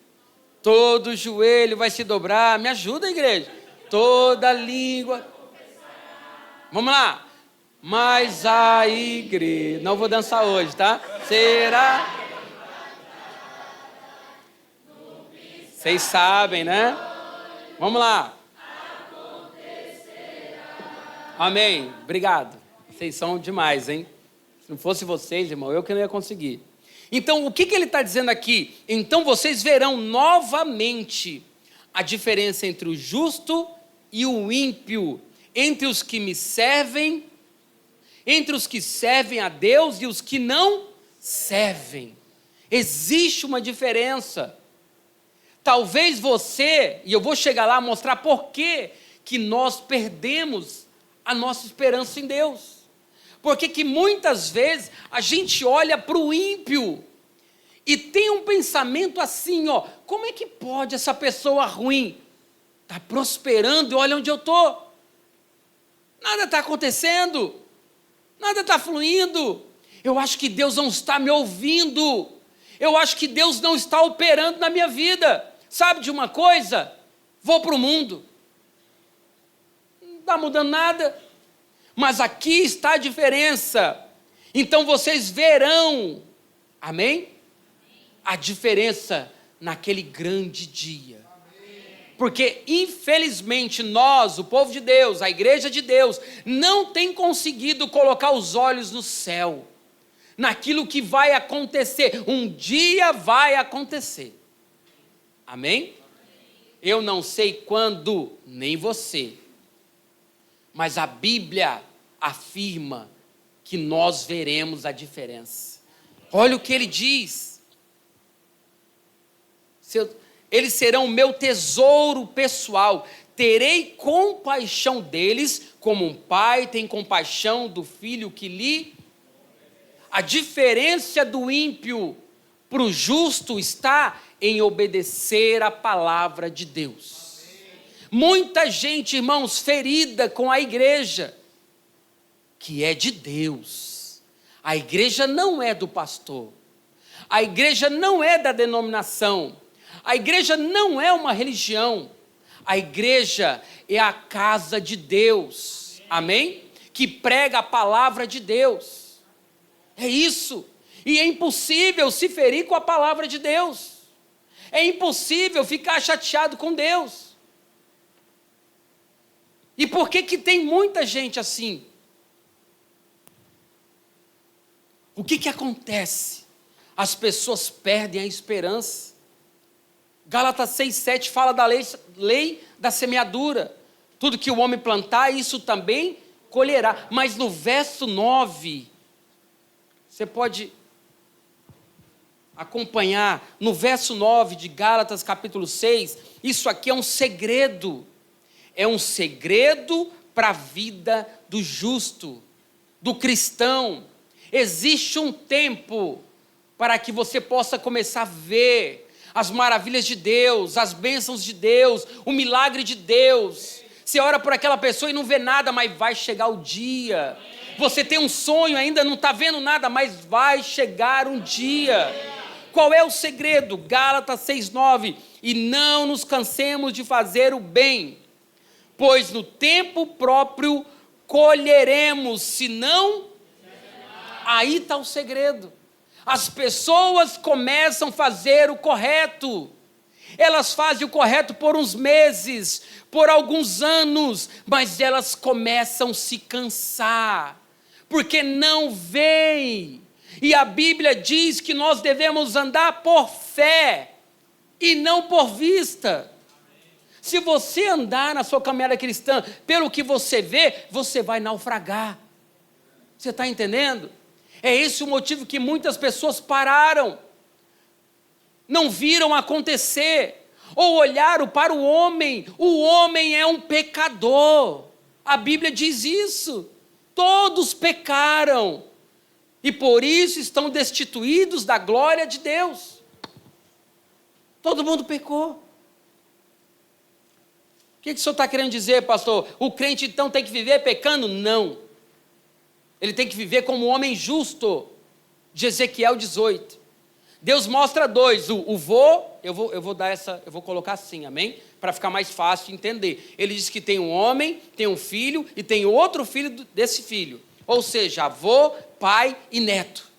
todo joelho vai se dobrar. Me ajuda, igreja. Toda língua. Vamos lá. Mas a igreja... Não vou dançar hoje, tá? Será... Vocês sabem, né? Vamos lá. Amém. Obrigado. Vocês são demais, hein? Se não fosse vocês, irmão, eu que não ia conseguir. Então, o que ele está dizendo aqui? Então vocês verão novamente a diferença entre o justo e o ímpio, entre os que me servem, entre os que servem a Deus e os que não servem. Existe uma diferença. Talvez você, e eu vou chegar lá mostrar por que nós perdemos a nossa esperança em Deus. Porque que muitas vezes a gente olha para o ímpio e tem um pensamento assim, ó, como é que pode essa pessoa ruim estar prosperando e olha onde eu estou? Nada está acontecendo, nada está fluindo, eu acho que Deus não está me ouvindo, eu acho que Deus não está operando na minha vida. Sabe de uma coisa? Vou para o mundo. Não está mudando nada. Mas aqui está a diferença. Então vocês verão, amém? A diferença naquele grande dia. Porque infelizmente nós, o povo de Deus, a igreja de Deus, não tem conseguido colocar os olhos no céu, naquilo que vai acontecer. Um dia vai acontecer. Amém? Eu não sei quando, nem você. Mas a Bíblia afirma que nós veremos a diferença. Olha o que ele diz. Eles serão o meu tesouro pessoal. Terei compaixão deles, como um pai tem compaixão do filho que lhe... A diferença do ímpio para o justo está em obedecer a palavra de Deus. Muita gente, irmãos, ferida com a igreja, que é de Deus. A igreja não é do pastor. A igreja não é da denominação. A igreja não é uma religião. A igreja é a casa de Deus. Amém? Que prega a palavra de Deus. É isso. E é impossível se ferir com a palavra de Deus. É impossível ficar chateado com Deus. E por que tem muita gente assim? O que acontece? As pessoas perdem a esperança. Gálatas 6,7 fala da lei da semeadura. Tudo que o homem plantar, isso também colherá. Mas no verso 9, você pode acompanhar, no verso 9 de Gálatas capítulo 6, isso aqui é um segredo. É um segredo para a vida do justo, do cristão. Existe um tempo para que você possa começar a ver as maravilhas de Deus, as bênçãos de Deus, o milagre de Deus. Você ora por aquela pessoa e não vê nada, mas vai chegar o dia. Você tem um sonho, ainda não está vendo nada, mas vai chegar um dia. Qual é o segredo? Gálatas 6,9. E não nos cansemos de fazer o bem, pois no tempo próprio colheremos, se não... Aí está o segredo. As pessoas começam a fazer o correto. Elas fazem o correto por uns meses, por alguns anos, mas elas começam a se cansar, porque não veem. E a Bíblia diz que nós devemos andar por fé e não por vista. Se você andar na sua caminhada cristã pelo que você vê, você vai naufragar. Você está entendendo? É esse o motivo que muitas pessoas pararam, não viram acontecer, ou olharam para o homem. O homem é um pecador. A Bíblia diz isso. Todos pecaram e por isso estão destituídos da glória de Deus. Todo mundo pecou. O que o senhor está querendo dizer, pastor? O crente então tem que viver pecando? Não. Ele tem que viver como um homem justo, de Ezequiel 18. Deus mostra dois, eu vou colocar assim, amém? Para ficar mais fácil de entender. Ele diz que tem um homem, tem um filho e tem outro filho desse filho. Ou seja, avô, pai e neto.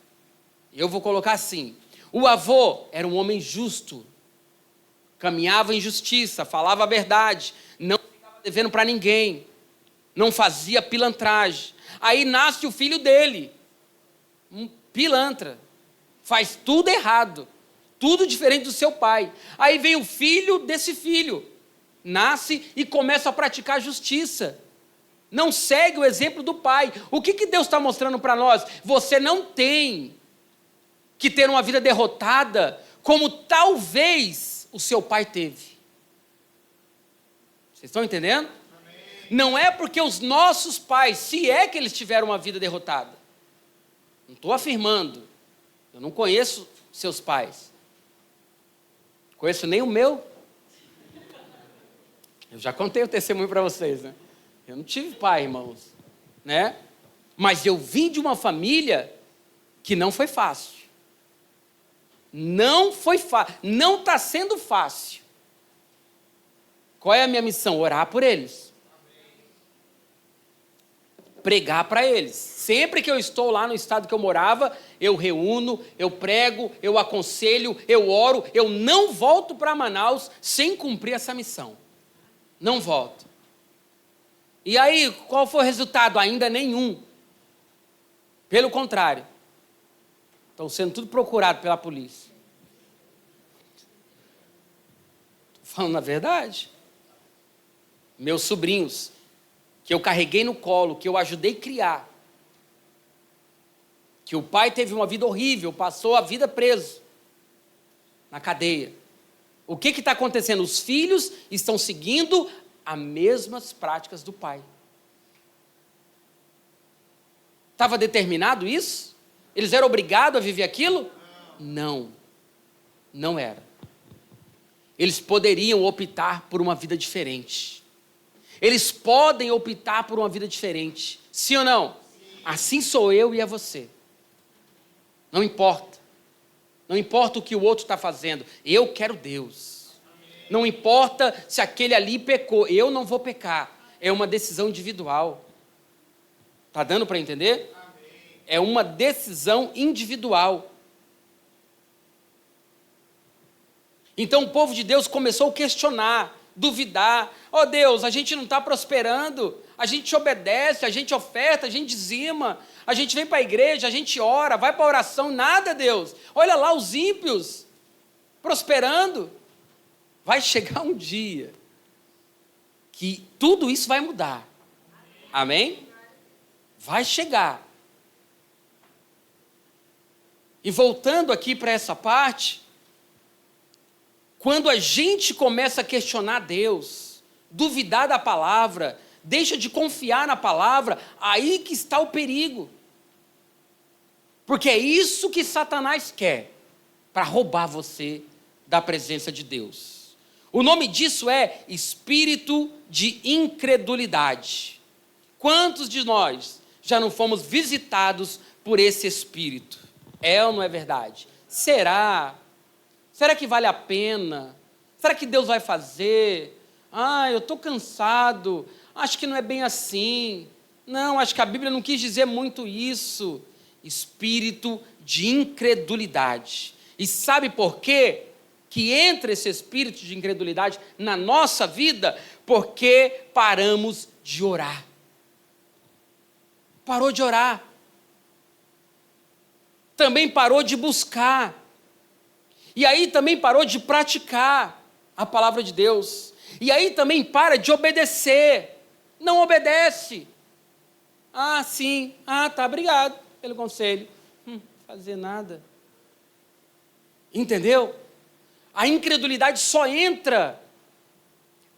Eu vou colocar assim. O avô era um homem justo. Caminhava em justiça, falava a verdade, não ficava devendo para ninguém, não fazia pilantragem. Aí nasce o filho dele, um pilantra, faz tudo errado, tudo diferente do seu pai. Aí vem o filho desse filho, nasce e começa a praticar justiça. Não segue o exemplo do pai. O que Deus está mostrando para nós? Você não tem que ter uma vida derrotada como talvez o seu pai teve. Vocês estão entendendo? Amém. Não é porque os nossos pais, se é que eles tiveram uma vida derrotada. Não estou afirmando. Eu não conheço seus pais. Conheço nem o meu. Eu já contei o testemunho para vocês, né? Eu não tive pai, irmãos, né? Mas eu vim de uma família que não foi fácil. Não foi fácil, não está sendo fácil. Qual é a minha missão? Orar por eles. Pregar para eles. Sempre que eu estou lá no estado que eu morava, eu reúno, eu prego, eu aconselho, eu oro, eu não volto para Manaus sem cumprir essa missão. Não volto. E aí, qual foi o resultado? Ainda nenhum. Pelo contrário. Estão sendo tudo procurados pela polícia. Estou falando a verdade. Meus sobrinhos, que eu carreguei no colo, que eu ajudei a criar, que o pai teve uma vida horrível, passou a vida preso, na cadeia. O que está acontecendo? Os filhos estão seguindo as mesmas práticas do pai. Estava determinado isso? Eles eram obrigados a viver aquilo? Não. Não era. Eles poderiam optar por uma vida diferente. Eles podem optar por uma vida diferente. Sim ou não? Sim. Assim sou eu e é você. Não importa. Não importa o que o outro está fazendo. Eu quero Deus. Amém. Não importa se aquele ali pecou. Eu não vou pecar. É uma decisão individual. Está dando para entender? É uma decisão individual. Então o povo de Deus começou a questionar, duvidar. Oh Deus, a gente não está prosperando, a gente obedece, a gente oferta, a gente dizima, a gente vem para a igreja, a gente ora, vai para a oração, nada, Deus. Olha lá os ímpios prosperando. Vai chegar um dia que tudo isso vai mudar. Amém? Vai chegar. E voltando aqui para essa parte, quando a gente começa a questionar Deus, duvidar da palavra, deixa de confiar na palavra, aí que está o perigo. Porque é isso que Satanás quer, para roubar você da presença de Deus. O nome disso é espírito de incredulidade. Quantos de nós já não fomos visitados por esse espírito? É ou não é verdade? Será? Será que vale a pena? Será que Deus vai fazer? Eu estou cansado. Acho que não é bem assim. Não, acho que a Bíblia não quis dizer muito isso. Espírito de incredulidade. E sabe por quê? Que entra esse espírito de incredulidade na nossa vida? Porque paramos de orar. Parou de orar. Também parou de buscar. E aí também parou de praticar a palavra de Deus. E aí também para de obedecer. Não obedece. Sim. Tá, obrigado pelo conselho. Fazer nada. Entendeu? A incredulidade só entra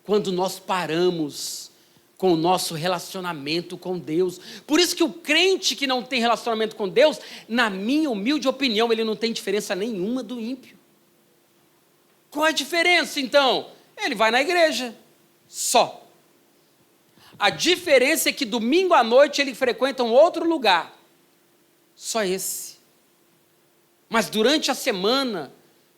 quando nós paramos com o nosso relacionamento com Deus. Por isso que o crente que não tem relacionamento com Deus, na minha humilde opinião, ele não tem diferença nenhuma do ímpio. Qual a diferença, então? Ele vai na igreja, só. A diferença é que domingo à noite ele frequenta um outro lugar. Só esse. Mas durante a semana,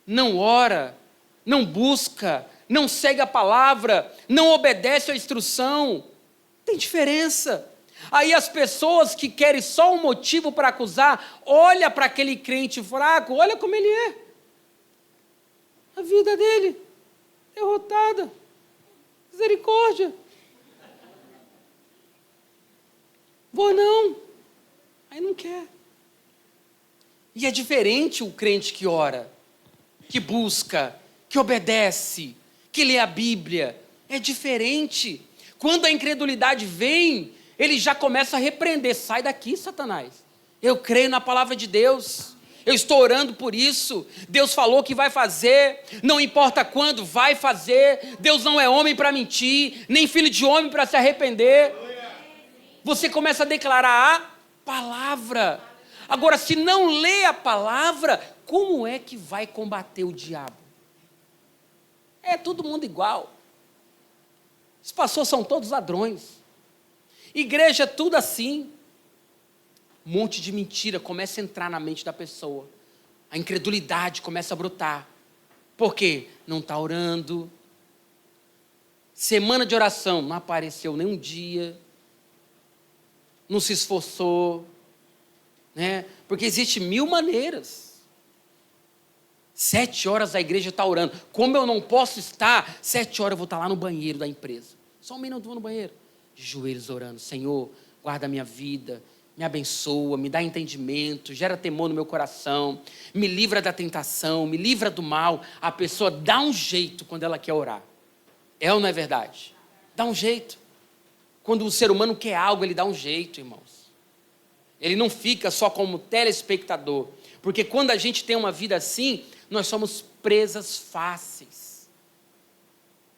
não ora, não busca, não segue a palavra, não obedece à instrução. Tem diferença. Aí as pessoas que querem só um motivo para acusar, olha para aquele crente fraco, olha como ele é. A vida dele, derrotada. Misericórdia. Vou não. Aí não quer. E é diferente o crente que ora, que busca, que obedece, que lê a Bíblia. É diferente. Quando a incredulidade vem, ele já começa a repreender. Sai daqui, Satanás. Eu creio na palavra de Deus. Eu estou orando por isso. Deus falou que vai fazer. Não importa quando, vai fazer. Deus não é homem para mentir, nem filho de homem para se arrepender. Você começa a declarar a palavra. Agora, se não lê a palavra, como é que vai combater o diabo? É todo mundo igual. Os pastores são todos ladrões. Igreja é tudo assim. Um monte de mentira começa a entrar na mente da pessoa. A incredulidade começa a brotar. Por quê? Não está orando. Semana de oração, não apareceu nem um dia. Não se esforçou. Né? Porque existe 1000 maneiras. 7 horas a igreja está orando. Como eu não posso estar, 7 horas eu vou estar lá no banheiro da empresa. Só um minuto, vou no banheiro. De joelhos orando. Senhor, guarda a minha vida, me abençoa, me dá entendimento, gera temor no meu coração, me livra da tentação, me livra do mal. A pessoa dá um jeito quando ela quer orar. É ou não é verdade? Dá um jeito. Quando o ser humano quer algo, ele dá um jeito, irmãos. Ele não fica só como telespectador. Porque quando a gente tem uma vida assim, nós somos presas fáceis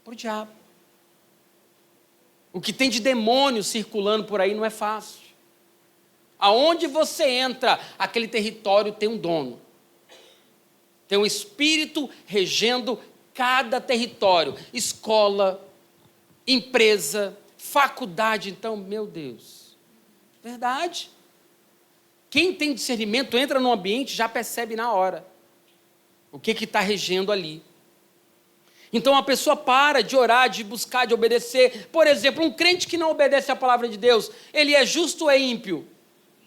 para o diabo. O que tem de demônio circulando por aí não é fácil. Aonde você entra, aquele território tem um dono. Tem um espírito regendo cada território. Escola, empresa, faculdade. Então, meu Deus, verdade. Quem tem discernimento entra no ambiente e já percebe na hora o que está regendo ali. Então a pessoa para de orar, de buscar, de obedecer. Por exemplo, um crente que não obedece à palavra de Deus, ele é justo ou é ímpio?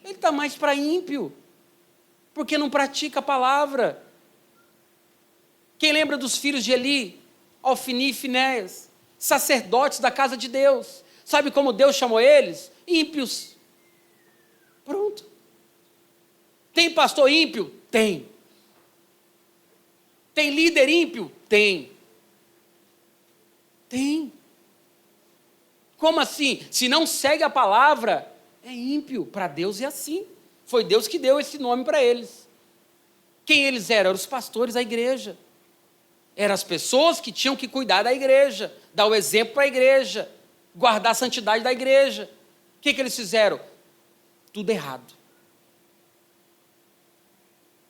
Ele está mais para ímpio, porque não pratica a palavra. Quem lembra dos filhos de Eli, Ofni e Finéias, sacerdotes da casa de Deus? Sabe como Deus chamou eles? Ímpios. Pronto. Tem pastor ímpio? Tem. Tem líder ímpio? Tem. Tem. Como assim? Se não segue a palavra, é ímpio. Para Deus é assim. Foi Deus que deu esse nome para eles. Quem eles eram? Eram os pastores da igreja. Eram as pessoas que tinham que cuidar da igreja, dar o exemplo para a igreja, guardar a santidade da igreja. O que eles fizeram? Tudo errado.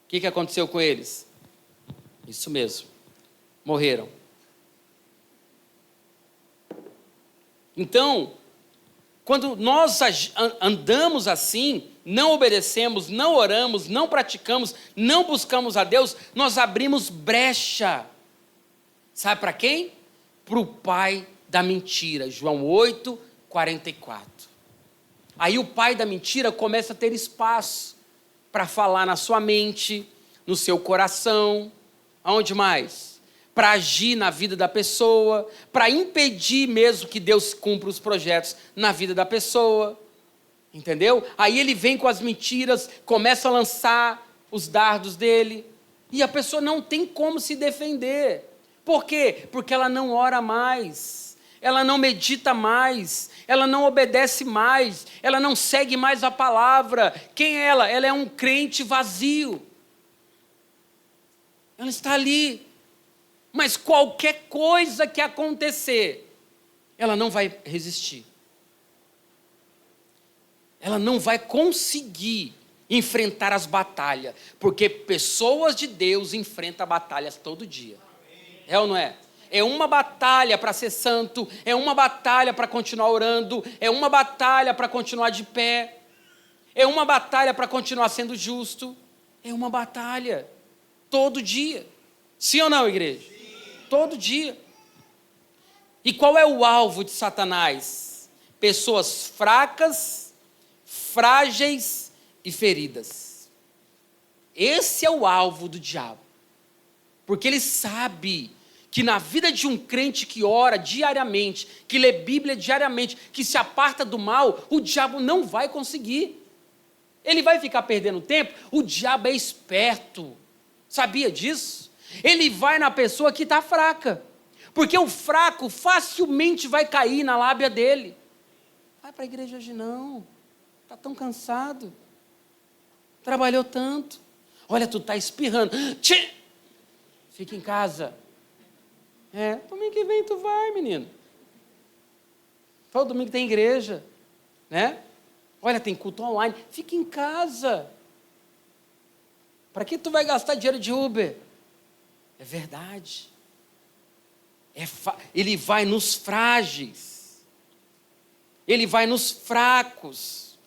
O que aconteceu com eles? Isso mesmo. Morreram. Então, quando nós andamos assim, não obedecemos, não oramos, não praticamos, não buscamos a Deus, nós abrimos brecha. Sabe para quem? Para o pai da mentira. João 8, 44. Aí o pai da mentira começa a ter espaço para falar na sua mente, no seu coração. Aonde mais? Para agir na vida da pessoa, para impedir mesmo que Deus cumpra os projetos na vida da pessoa. Entendeu? Aí ele vem com as mentiras, começa a lançar os dardos dele, e a pessoa não tem como se defender. Por quê? Porque ela não ora mais, ela não medita mais, ela não obedece mais, ela não segue mais a palavra. Quem é ela? Ela é um crente vazio. Ela está ali. Mas qualquer coisa que acontecer, ela não vai resistir. Ela não vai conseguir enfrentar as batalhas, porque pessoas de Deus enfrentam batalhas todo dia. É ou não é? É uma batalha para ser santo, é uma batalha para continuar orando, é uma batalha para continuar de pé, é uma batalha para continuar sendo justo, é uma batalha todo dia. Sim ou não, igreja? Sim. Todo dia. E qual é o alvo de Satanás? Pessoas fracas, frágeis e feridas. Esse é o alvo do diabo. Porque ele sabe que na vida de um crente que ora diariamente, que lê Bíblia diariamente, que se aparta do mal, o diabo não vai conseguir. Ele vai ficar perdendo tempo. O diabo é esperto. Sabia disso? Ele vai na pessoa que está fraca. Porque o fraco facilmente vai cair na lábia dele. Vai para a igreja hoje não. Está tão cansado. Trabalhou tanto. Olha, tu está espirrando. Tchê! Fica em casa. Domingo que vem tu vai, menino. Todo domingo tem igreja, né? Olha, tem culto online. Fica em casa. Para que tu vai gastar dinheiro de Uber? É verdade. Ele vai nos frágeis. Ele vai nos fracos.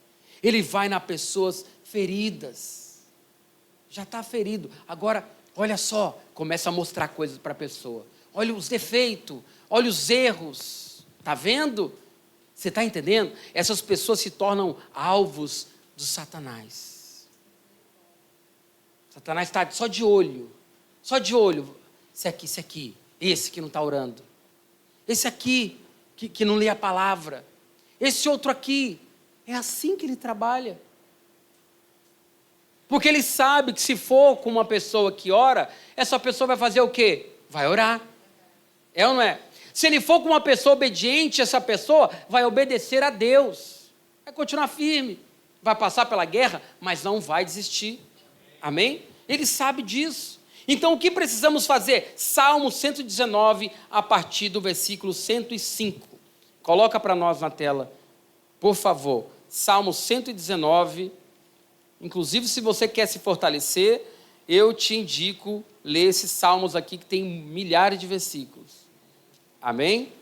Ele vai nas pessoas feridas. Já está ferido. Agora, olha só, começa a mostrar coisas para a pessoa. Olha os defeitos, olha os erros. Está vendo? Você está entendendo? Essas pessoas se tornam alvos do Satanás. Satanás está só de olho. Só de olho. Esse aqui. Esse que não está orando. Esse aqui que não lê a palavra. Esse outro aqui. É assim que ele trabalha. Porque ele sabe que se for com uma pessoa que ora, essa pessoa vai fazer o quê? Vai orar. É ou não é? Se ele for com uma pessoa obediente, essa pessoa vai obedecer a Deus. Vai continuar firme. Vai passar pela guerra, mas não vai desistir. Amém? Ele sabe disso. Então, o que precisamos fazer? Salmo 119, a partir do versículo 105. Coloca para nós na tela, por favor. Salmo 119. Inclusive, se você quer se fortalecer, eu te indico ler esses salmos aqui, que tem milhares de versículos. Amém?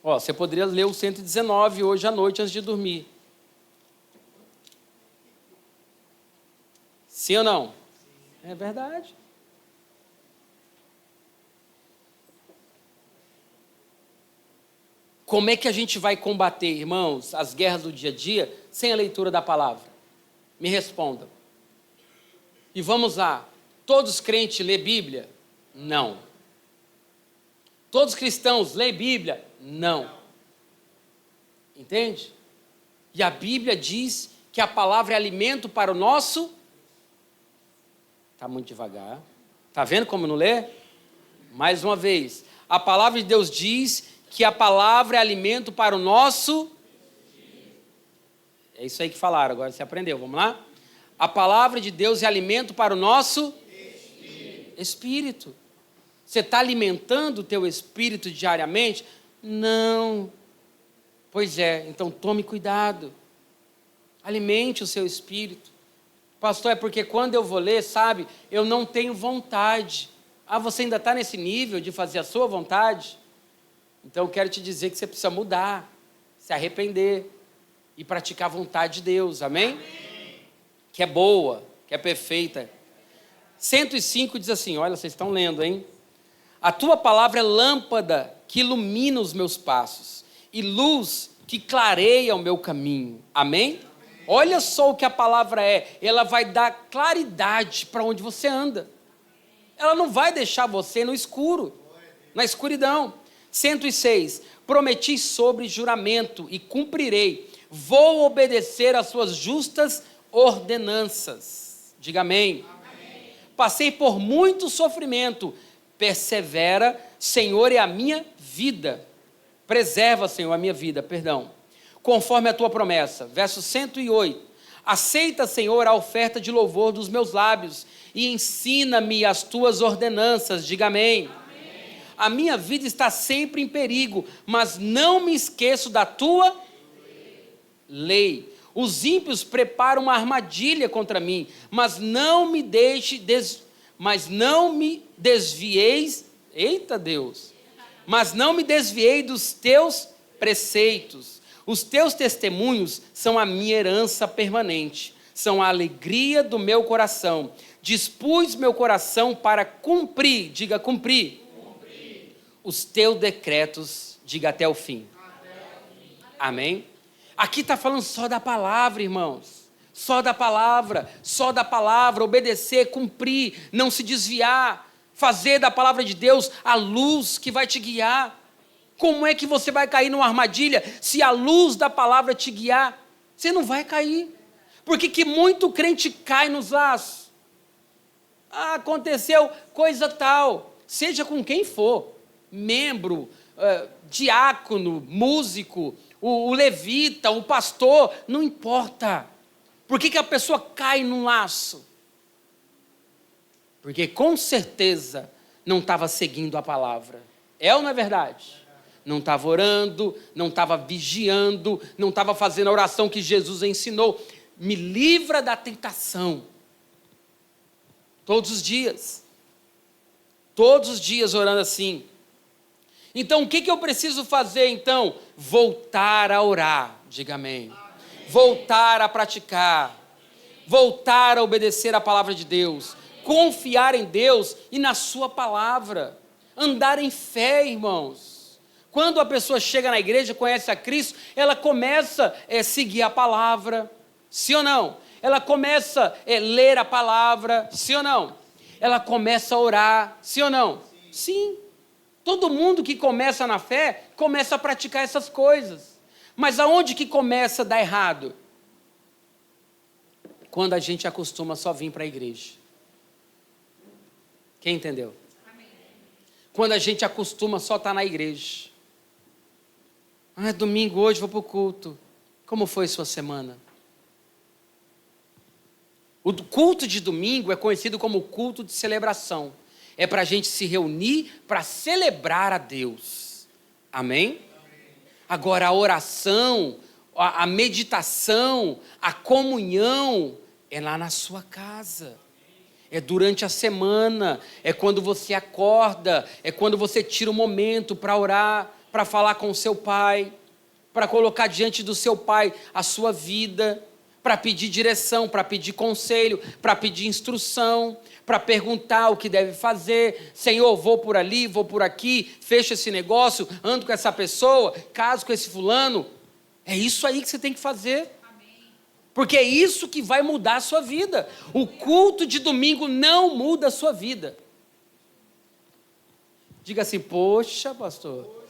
Você poderia ler o 119 hoje à noite, antes de dormir. Sim ou não? É verdade. Como é que a gente vai combater, irmãos, as guerras do dia a dia, sem a leitura da palavra? Me respondam. E vamos lá. Todos os crentes lêem Bíblia? Não. Todos os cristãos lêem Bíblia? Não. Entende? E a Bíblia diz que a palavra é alimento para o nosso... Está muito devagar. Está vendo como não lê? Mais uma vez. A palavra de Deus diz que a palavra é alimento para o nosso... É isso aí que falaram, agora você aprendeu. Vamos lá? A palavra de Deus é alimento para o nosso... Espírito. Você está alimentando o teu espírito diariamente? Não. Pois é, então tome cuidado. Alimente o seu espírito. Pastor, é porque quando eu vou ler, sabe, eu não tenho vontade. Você ainda está nesse nível de fazer a sua vontade? Então eu quero te dizer que você precisa mudar, se arrepender e praticar a vontade de Deus, amém? Amém. Que é boa, que é perfeita. 105 diz assim, olha, vocês estão lendo, hein? A tua palavra é lâmpada que ilumina os meus passos e luz que clareia o meu caminho, amém? Olha só o que a palavra é, ela vai dar claridade para onde você anda. Ela não vai deixar você no escuro, na escuridão. 106, prometi sobre juramento e cumprirei, vou obedecer às suas justas ordenanças. Diga amém. Amém. Passei por muito sofrimento, persevera, Senhor, é a minha vida. Preserva, Senhor, a minha vida, conforme a tua promessa. Verso 108. Aceita, Senhor, a oferta de louvor dos meus lábios e ensina-me as tuas ordenanças. Diga amém. Amém. A minha vida está sempre em perigo, mas não me esqueço da tua lei. Os ímpios preparam uma armadilha contra mim, mas não me desvieis, eita Deus, mas não me desviei dos teus preceitos. Os teus testemunhos são a minha herança permanente, são a alegria do meu coração. Dispus meu coração para cumprir, diga cumprir, os teus decretos, diga até o fim. Amém? Aqui está falando só da palavra, irmãos. Só da palavra, obedecer, cumprir, não se desviar, fazer da palavra de Deus a luz que vai te guiar. Como é que você vai cair numa armadilha se a luz da palavra te guiar? Você não vai cair. Porque que muito crente cai nos laços. Ah, aconteceu coisa tal, seja com quem for, membro, diácono, músico, o levita, o pastor, não importa. Por que a pessoa cai num laço? Porque com certeza não estava seguindo a palavra. É ou não é verdade? Não estava orando, não estava vigiando, não estava fazendo a oração que Jesus ensinou. Me livra da tentação. Todos os dias orando assim. Então, o que eu preciso fazer, então? Voltar a orar, diga amém. Voltar a praticar, voltar a obedecer a palavra de Deus, confiar em Deus e na sua palavra, andar em fé, irmãos. Quando a pessoa chega na igreja, conhece a Cristo, ela começa a seguir a palavra, sim ou não? Ela começa a ler a palavra, sim ou não? Ela começa a orar, sim ou não? Sim. Todo mundo que começa na fé, começa a praticar essas coisas. Mas aonde que começa a dar errado? Quando a gente acostuma só vir para a igreja. Quem entendeu? Amém. Quando a gente acostuma só estar na igreja. Ah, domingo hoje vou para o culto. Como foi sua semana? O culto de domingo é conhecido como culto de celebração. É para a gente se reunir para celebrar a Deus. Amém? Agora a oração, a meditação, a comunhão é lá na sua casa. É durante a semana, é quando você acorda, é quando você tira um momento para orar, para falar com o seu pai, para colocar diante do seu pai a sua vida, para pedir direção, para pedir conselho, para pedir instrução, para perguntar o que deve fazer. Senhor, vou por ali, vou por aqui, fecho esse negócio, ando com essa pessoa, caso com esse fulano. É isso aí que você tem que fazer. Porque é isso que vai mudar a sua vida. O culto de domingo não muda a sua vida. Diga assim, poxa, pastor.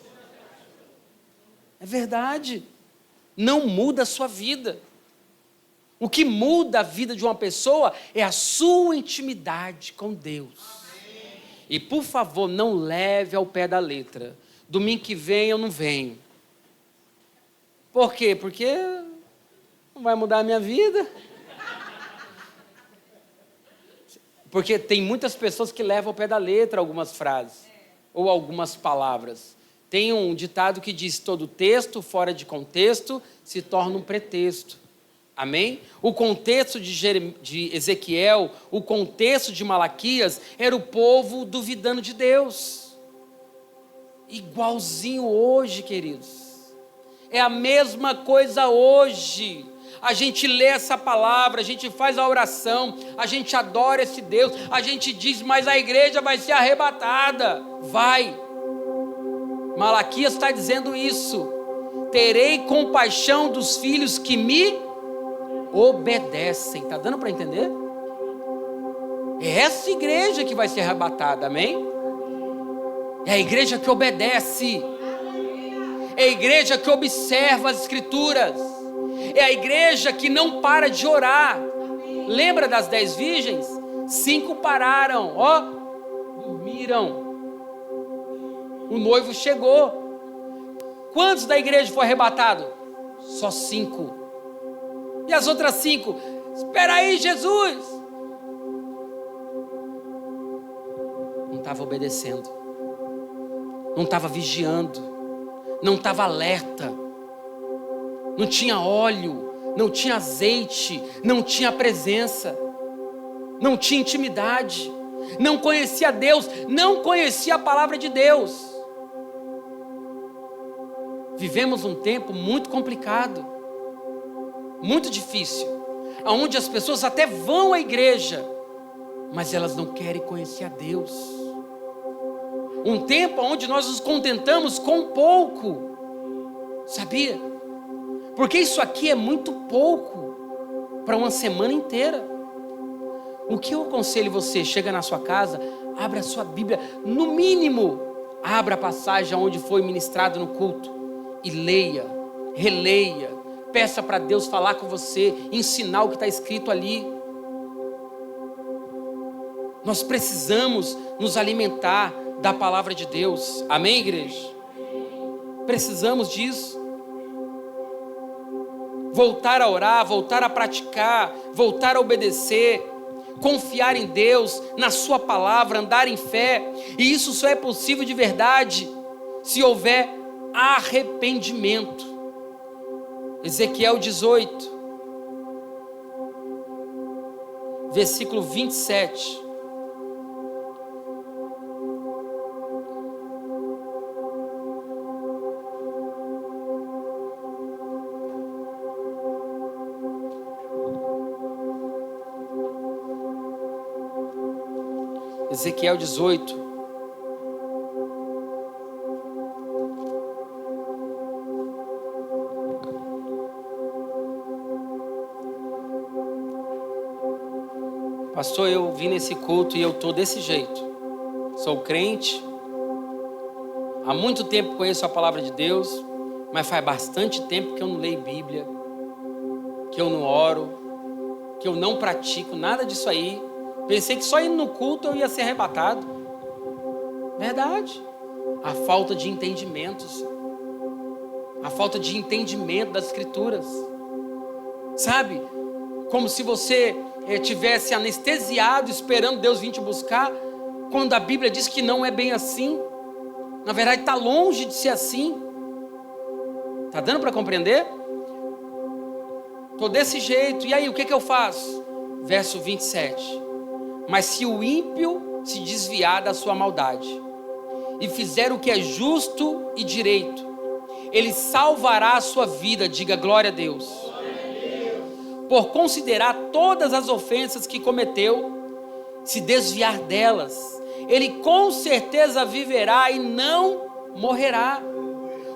É verdade. Não muda a sua vida. O que muda a vida de uma pessoa é a sua intimidade com Deus. E por favor, não leve ao pé da letra. Domingo que vem eu não venho. Por quê? Porque não vai mudar a minha vida. Porque tem muitas pessoas que levam ao pé da letra algumas frases ou algumas palavras. Tem um ditado que diz: todo texto fora de contexto se torna um pretexto. Amém? O contexto de Ezequiel, o contexto de Malaquias, era o povo duvidando de Deus. Igualzinho hoje, queridos. É a mesma coisa hoje. A gente lê essa palavra, a gente faz a oração, a gente adora esse Deus, a gente diz, mas a igreja vai ser arrebatada. Vai. Malaquias está dizendo isso. Terei compaixão dos filhos que me obedecem. Está dando para entender? É essa igreja que vai ser arrebatada, amém? É a igreja que obedece. É a igreja que observa as escrituras. É a igreja que não para de orar. Lembra das 10 virgens? 5 pararam, dormiram. O noivo chegou. Quantos da igreja foi arrebatado? Só 5. E as outras 5? Espera aí, Jesus! Não estava obedecendo. Não estava vigiando. Não estava alerta. Não tinha óleo. Não tinha azeite. Não tinha presença. Não tinha intimidade. Não conhecia Deus. Não conhecia a palavra de Deus. Vivemos um tempo muito complicado. Muito difícil, onde as pessoas até vão à igreja, mas elas não querem conhecer a Deus. Um tempo onde nós nos contentamos com pouco, sabia? Porque isso aqui é muito pouco para uma semana inteira. O que eu aconselho você? Chega na sua casa, abra a sua Bíblia, no mínimo, abra a passagem onde foi ministrado no culto e leia, releia, peça para Deus falar com você, ensinar o que está escrito ali. Nós precisamos nos alimentar da palavra de Deus. Amém, igreja? Precisamos disso. Voltar a orar, voltar a praticar, voltar a obedecer, confiar em Deus, na sua palavra, andar em fé. E isso só é possível de verdade se houver arrependimento. Ezequiel 18, versículo 27. Ezequiel 18. Pastor, eu vim nesse culto e eu estou desse jeito. Sou crente. Há muito tempo conheço a palavra de Deus, mas faz bastante tempo que eu não leio Bíblia, que eu não oro, que eu não pratico nada disso aí. Pensei que só indo no culto eu ia ser arrebatado. Verdade. A falta de entendimentos. A falta de entendimento das Escrituras. Sabe? Como se você tivesse anestesiado, esperando Deus vir te buscar, quando a Bíblia diz que não é bem assim. Na verdade está longe de ser assim. Está dando para compreender? Estou desse jeito. E aí, o que eu faço? Verso 27. Mas se o ímpio se desviar da sua maldade e fizer o que é justo e direito, ele salvará a sua vida. Diga glória a Deus. Por considerar todas as ofensas que cometeu, se desviar delas, ele com certeza viverá e não morrerá.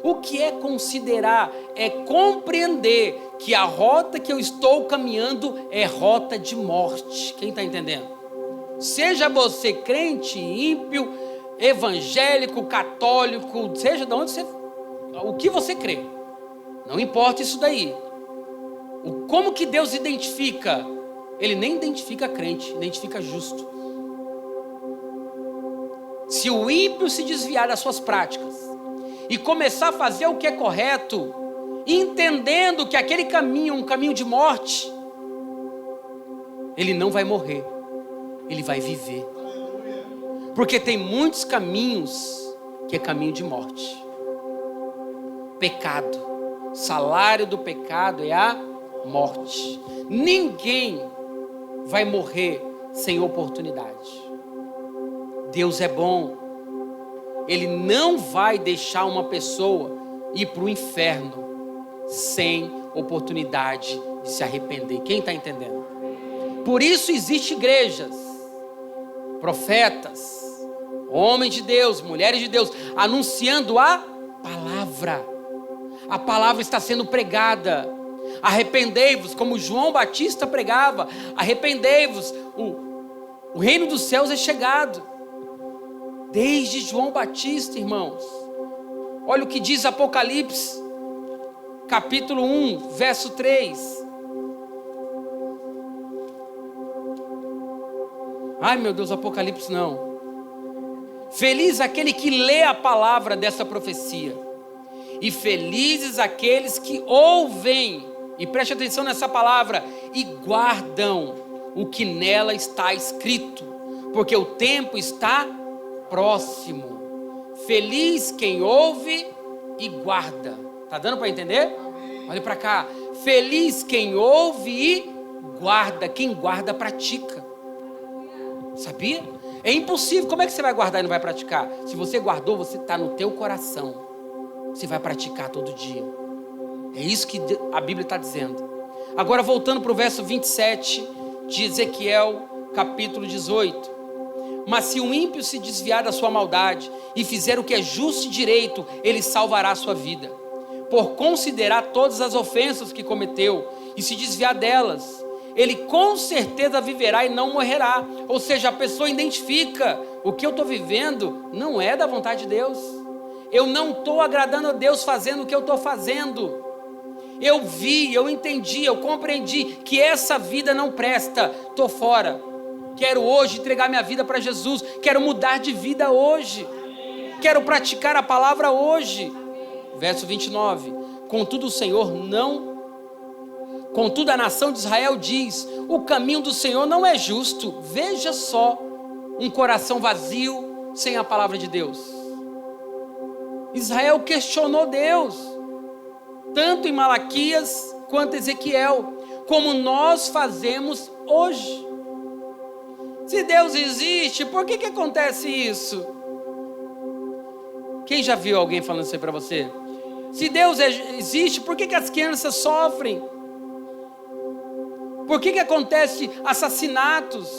O que é considerar? É compreender que a rota que eu estou caminhando é rota de morte. Quem está entendendo? Seja você crente, ímpio, evangélico, católico, seja de onde você, o que você crê, não importa isso daí. Como que Deus identifica? Ele nem identifica crente, identifica justo. Se o ímpio se desviar das suas práticas e começar a fazer o que é correto, entendendo que aquele caminho é um caminho de morte, ele não vai morrer. Ele vai viver. Porque tem muitos caminhos que é caminho de morte. Pecado. Salário do pecado é a morte. Ninguém vai morrer sem oportunidade. Deus é bom. Ele não vai deixar uma pessoa ir para o inferno sem oportunidade de se arrepender. Quem está entendendo? Por isso existem igrejas, profetas, homens de Deus, mulheres de Deus, anunciando a palavra. A palavra está sendo pregada. Arrependei-vos, como João Batista pregava. Arrependei-vos, o reino dos céus é chegado. Desde João Batista, irmãos. Olha o que diz Apocalipse, capítulo 1, verso 3. Ai meu Deus, Apocalipse não. Feliz aquele que lê a palavra dessa profecia. E felizes aqueles que ouvem, e preste atenção nessa palavra, e guardam o que nela está escrito, porque o tempo está próximo. Feliz quem ouve e guarda. Tá dando para entender? Olha para cá. Feliz quem ouve e guarda. Quem guarda pratica. Sabia? É impossível. Como é que você vai guardar e não vai praticar? Se você guardou, você está no teu coração. Você vai praticar todo dia. É isso que a Bíblia está dizendo. Agora voltando para o verso 27 de Ezequiel, capítulo 18. Mas se um ímpio se desviar da sua maldade e fizer o que é justo e direito, ele salvará a sua vida. por considerar todas as ofensas que cometeu e se desviar delas, ele com certeza viverá e não morrerá. Ou seja, a pessoa identifica: o que eu estou vivendo não é da vontade de Deus. Eu não estou agradando a Deus fazendo o que eu estou fazendo. Eu vi, eu entendi, eu compreendi que essa vida não presta. Estou fora. Quero hoje entregar minha vida para Jesus. Quero mudar de vida hoje. Quero praticar a palavra hoje. Verso 29. Contudo a nação de Israel diz: o caminho do Senhor não é justo. Veja só, um coração vazio sem a palavra de Deus. Israel questionou Deus, tanto em Malaquias quanto em Ezequiel, como nós fazemos hoje. Se Deus existe, por que acontece isso? Quem já viu alguém falando isso aí para você? Se Deus existe, por que as crianças sofrem? Por que acontece assassinatos?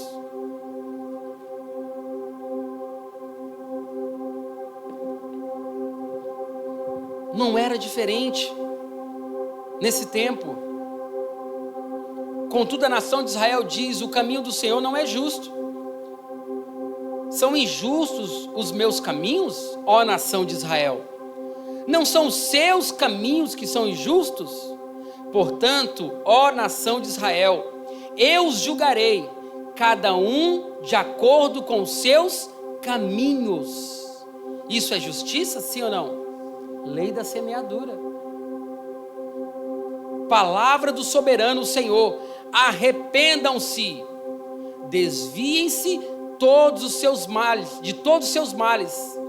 Não era diferente nesse tempo. Contudo, a nação de Israel diz: o caminho do Senhor não é justo. São injustos os meus caminhos, ó nação de Israel? Não são os seus caminhos que são injustos? Portanto, ó nação de Israel, eu os julgarei, cada um de acordo com os seus caminhos. Isso é justiça, sim ou não? Lei da semeadura. Palavra do soberano Senhor: arrependam-se, desviem-se todos os seus males, de todos os seus males,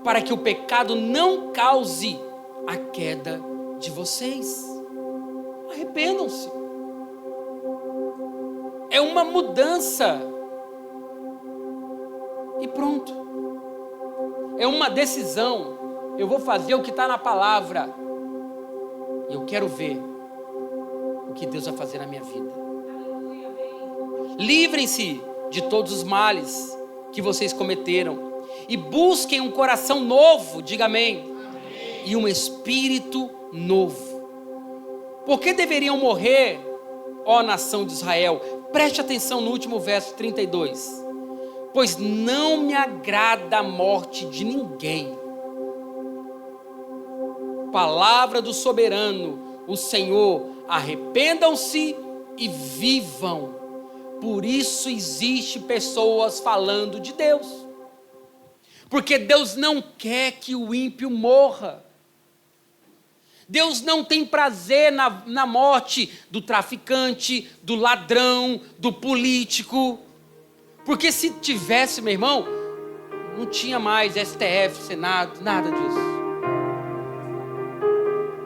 para que o pecado não cause a queda de vocês. Arrependam-se. É uma mudança. E pronto. É uma decisão. Eu vou fazer o que está na palavra. E eu quero ver o que Deus vai fazer na minha vida. Livrem-se de todos os males que vocês cometeram. E busquem um coração novo. Diga amém. E um espírito novo. Por que deveriam morrer, ó nação de Israel? Preste atenção no último verso 32. Pois não me agrada a morte de ninguém. Palavra do soberano, o Senhor: arrependam-se e vivam. Por isso existe pessoas falando de Deus. Porque Deus não quer que o ímpio morra. Deus não tem prazer na morte do traficante, do ladrão, do político. Porque se tivesse, meu irmão, não tinha mais STF, Senado, nada disso.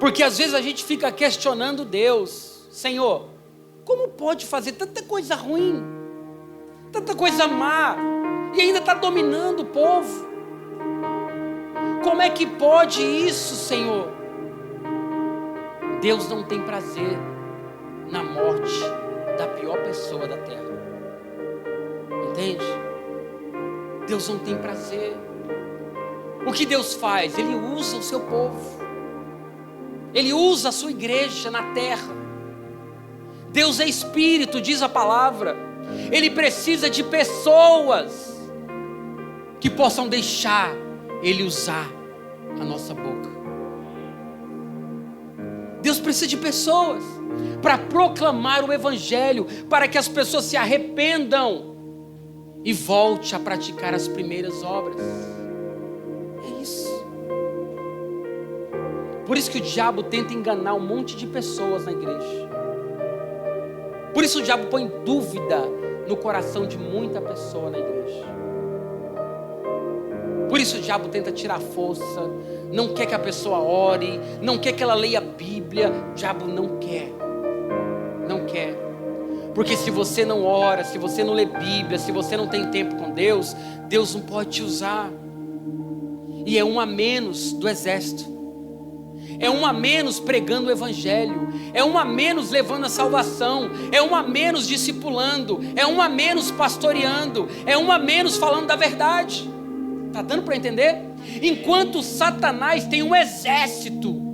Porque às vezes a gente fica questionando Deus: Senhor, como pode fazer tanta coisa ruim, tanta coisa má, e ainda está dominando o povo? Como é que pode isso, Senhor? Deus não tem prazer na morte da pior pessoa da terra. Entende? Deus não tem prazer. O que Deus faz? Ele usa o seu povo. Ele usa a sua igreja na terra. Deus é espírito, diz a palavra. Ele precisa de pessoas que possam deixar Ele usar a nossa boca. Deus precisa de pessoas para proclamar o evangelho, para que as pessoas se arrependam e volte a praticar as primeiras obras. É isso. Por isso que o diabo tenta enganar um monte de pessoas na igreja. Por isso o diabo põe dúvida no coração de muita pessoa na igreja. Por isso o diabo tenta tirar força, não quer que a pessoa ore, não quer que ela leia a Bíblia. O diabo não quer. Não quer. Porque se você não ora, se você não lê Bíblia, se você não tem tempo com Deus, Deus não pode te usar. E é um a menos do exército. É um a menos pregando o evangelho. É um a menos levando a salvação. É um a menos discipulando. É um a menos pastoreando. É um a menos falando da verdade. Está dando para entender? Enquanto Satanás tem um exército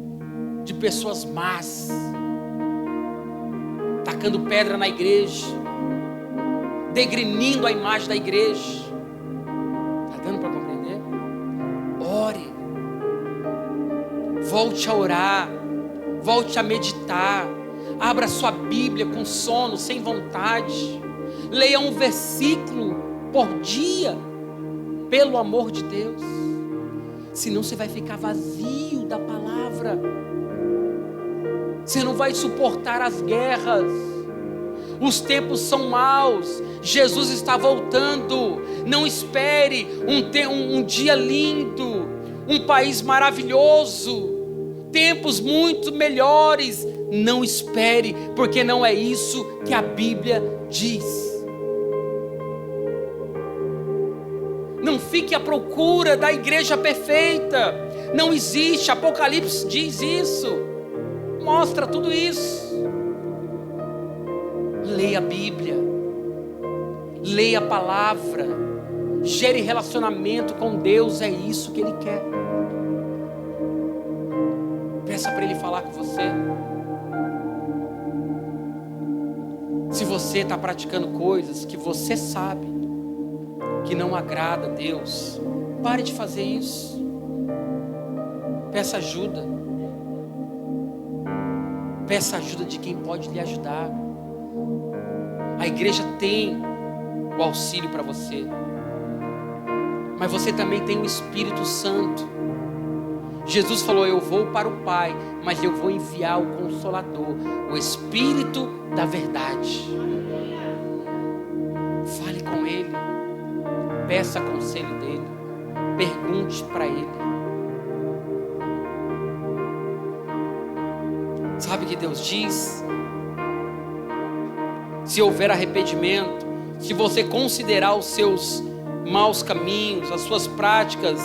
de pessoas más, tacando pedra na igreja, degrinindo a imagem da igreja. Está dando para compreender? Ore, volte a orar, volte a meditar, abra sua Bíblia com sono, sem vontade, leia um versículo por dia, pelo amor de Deus, senão você vai ficar vazio da palavra, você não vai suportar as guerras. Os tempos são maus, Jesus está voltando. Não espere um dia lindo, um país maravilhoso, tempos muito melhores. Não espere, porque não é isso que a Bíblia diz. Não fique à procura da igreja perfeita. Não existe. Apocalipse diz isso. Mostra tudo isso. Leia a Bíblia, leia a palavra, gere relacionamento com Deus, é isso que Ele quer. Peça para Ele falar com você. Se você está praticando coisas que você sabe que não agrada a Deus, pare de fazer isso. Peça ajuda. Peça ajuda de quem pode lhe ajudar. A igreja tem o auxílio para você, mas você também tem o Espírito Santo. Jesus falou: eu vou para o Pai, mas eu vou enviar o Consolador, o Espírito da verdade. Fale com Ele, peça conselho dEle, pergunte para Ele. Sabe o que Deus diz? Se houver arrependimento, se você considerar os seus maus caminhos, as suas práticas,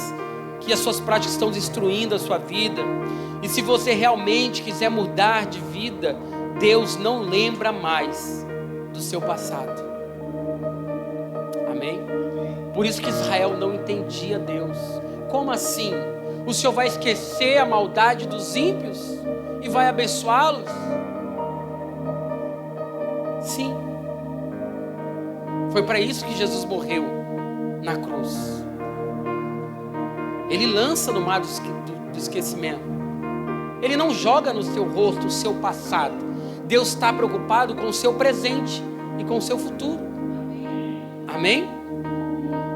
que as suas práticas estão destruindo a sua vida, e se você realmente quiser mudar de vida, Deus não lembra mais do seu passado. Amém? Por isso que Israel não entendia Deus. Como assim? O Senhor vai esquecer a maldade dos ímpios e vai abençoá-los? Sim. Foi para isso que Jesus morreu na cruz. Ele lança no mar do esquecimento. Ele não joga no seu rosto o seu passado. Deus está preocupado com o seu presente e com o seu futuro. Amém?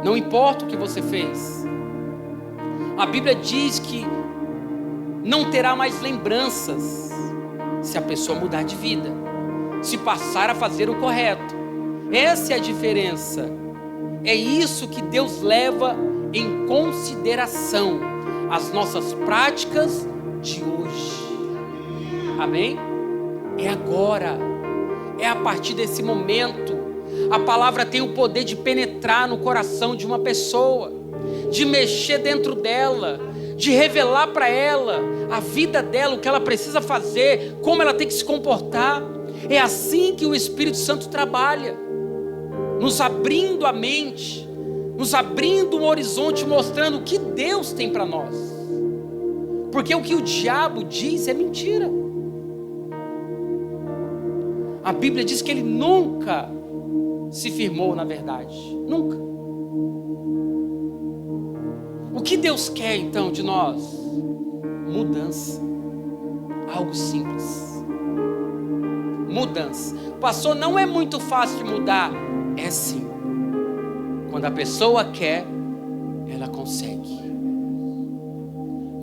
Não importa o que você fez. A Bíblia diz que não terá mais lembranças se a pessoa mudar de vida, se passar a fazer o correto. Essa é a diferença. É isso que Deus leva em consideração, as nossas práticas de hoje. Amém? É agora, é a partir desse momento. A palavra tem o poder de penetrar no coração de uma pessoa, de mexer dentro dela, de revelar para ela a vida dela, o que ela precisa fazer, como ela tem que se comportar. É assim que o Espírito Santo trabalha, nos abrindo a mente, nos abrindo um horizonte, mostrando o que Deus tem para nós. Porque o que o diabo diz é mentira. A Bíblia diz que ele nunca se firmou na verdade. Nunca. O que Deus quer então de nós? Mudança. Algo simples. Mudança. Pastor, não é muito fácil de mudar. É sim. Quando a pessoa quer, ela consegue.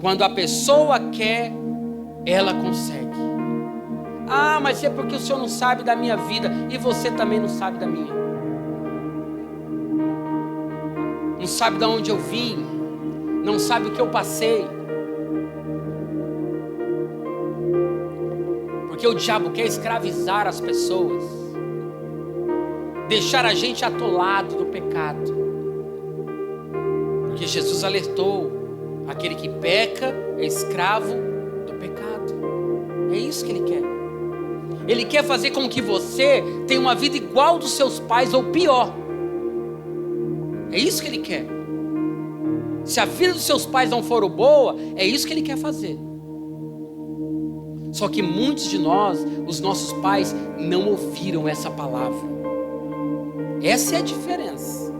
Quando a pessoa quer, ela consegue. Ah, mas é porque o senhor não sabe da minha vida, e você também não sabe da minha. Não sabe de onde eu vim, não sabe o que eu passei. Porque o diabo quer escravizar as pessoas, deixar a gente atolado do pecado. Porque Jesus alertou: aquele que peca é escravo do pecado. É isso que ele quer. Ele quer fazer com que você tenha uma vida igual dos seus pais ou pior. É isso que ele quer. Se a vida dos seus pais não for boa, é isso que ele quer fazer. Só que muitos de nós, os nossos pais, não ouviram essa palavra. Essa é a diferença.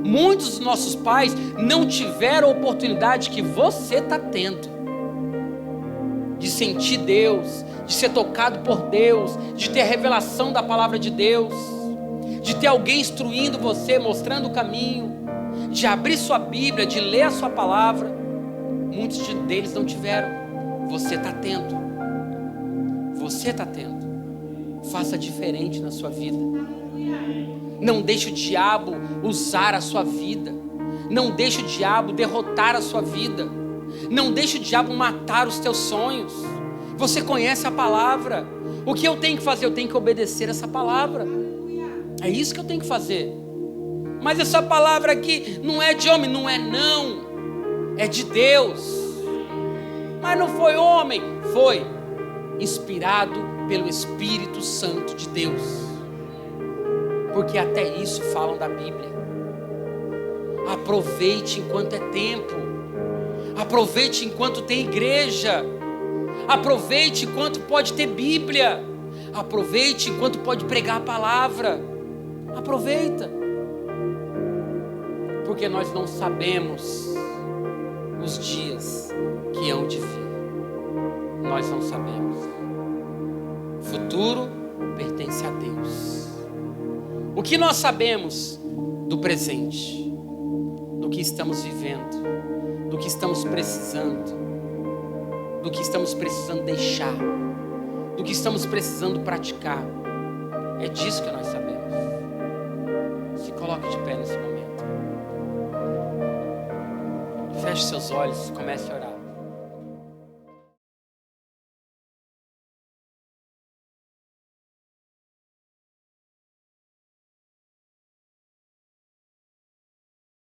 Muitos dos nossos pais não tiveram a oportunidade que você está tendo. De sentir Deus, de ser tocado por Deus, de ter a revelação da palavra de Deus, de ter alguém instruindo você, mostrando o caminho, de abrir sua Bíblia, de ler a sua palavra. Muitos deles não tiveram. Você está tendo. Você está tendo. Faça diferente na sua vida. Não deixe o diabo usar a sua vida. Não deixe o diabo derrotar a sua vida. Não deixe o diabo matar os teus sonhos. Você conhece a palavra. O que eu tenho que fazer? Eu tenho que obedecer essa palavra. É isso que eu tenho que fazer. Mas essa palavra aqui não é de homem, não é não. É de Deus. Mas não foi homem, foi inspirado pelo Espírito Santo de Deus. Porque até isso falam da Bíblia. Aproveite enquanto é tempo. Aproveite enquanto tem igreja. Aproveite enquanto pode ter Bíblia. Aproveite enquanto pode pregar a palavra. Aproveita. Porque nós não sabemos os dias que hão de vir. Nós não sabemos. O futuro pertence a Deus. O que nós sabemos do presente, do que estamos vivendo, do que estamos precisando, do que estamos precisando deixar, do que estamos precisando praticar, é disso que nós sabemos. Se coloque de pé nesse momento. Feche seus olhos e comece a orar.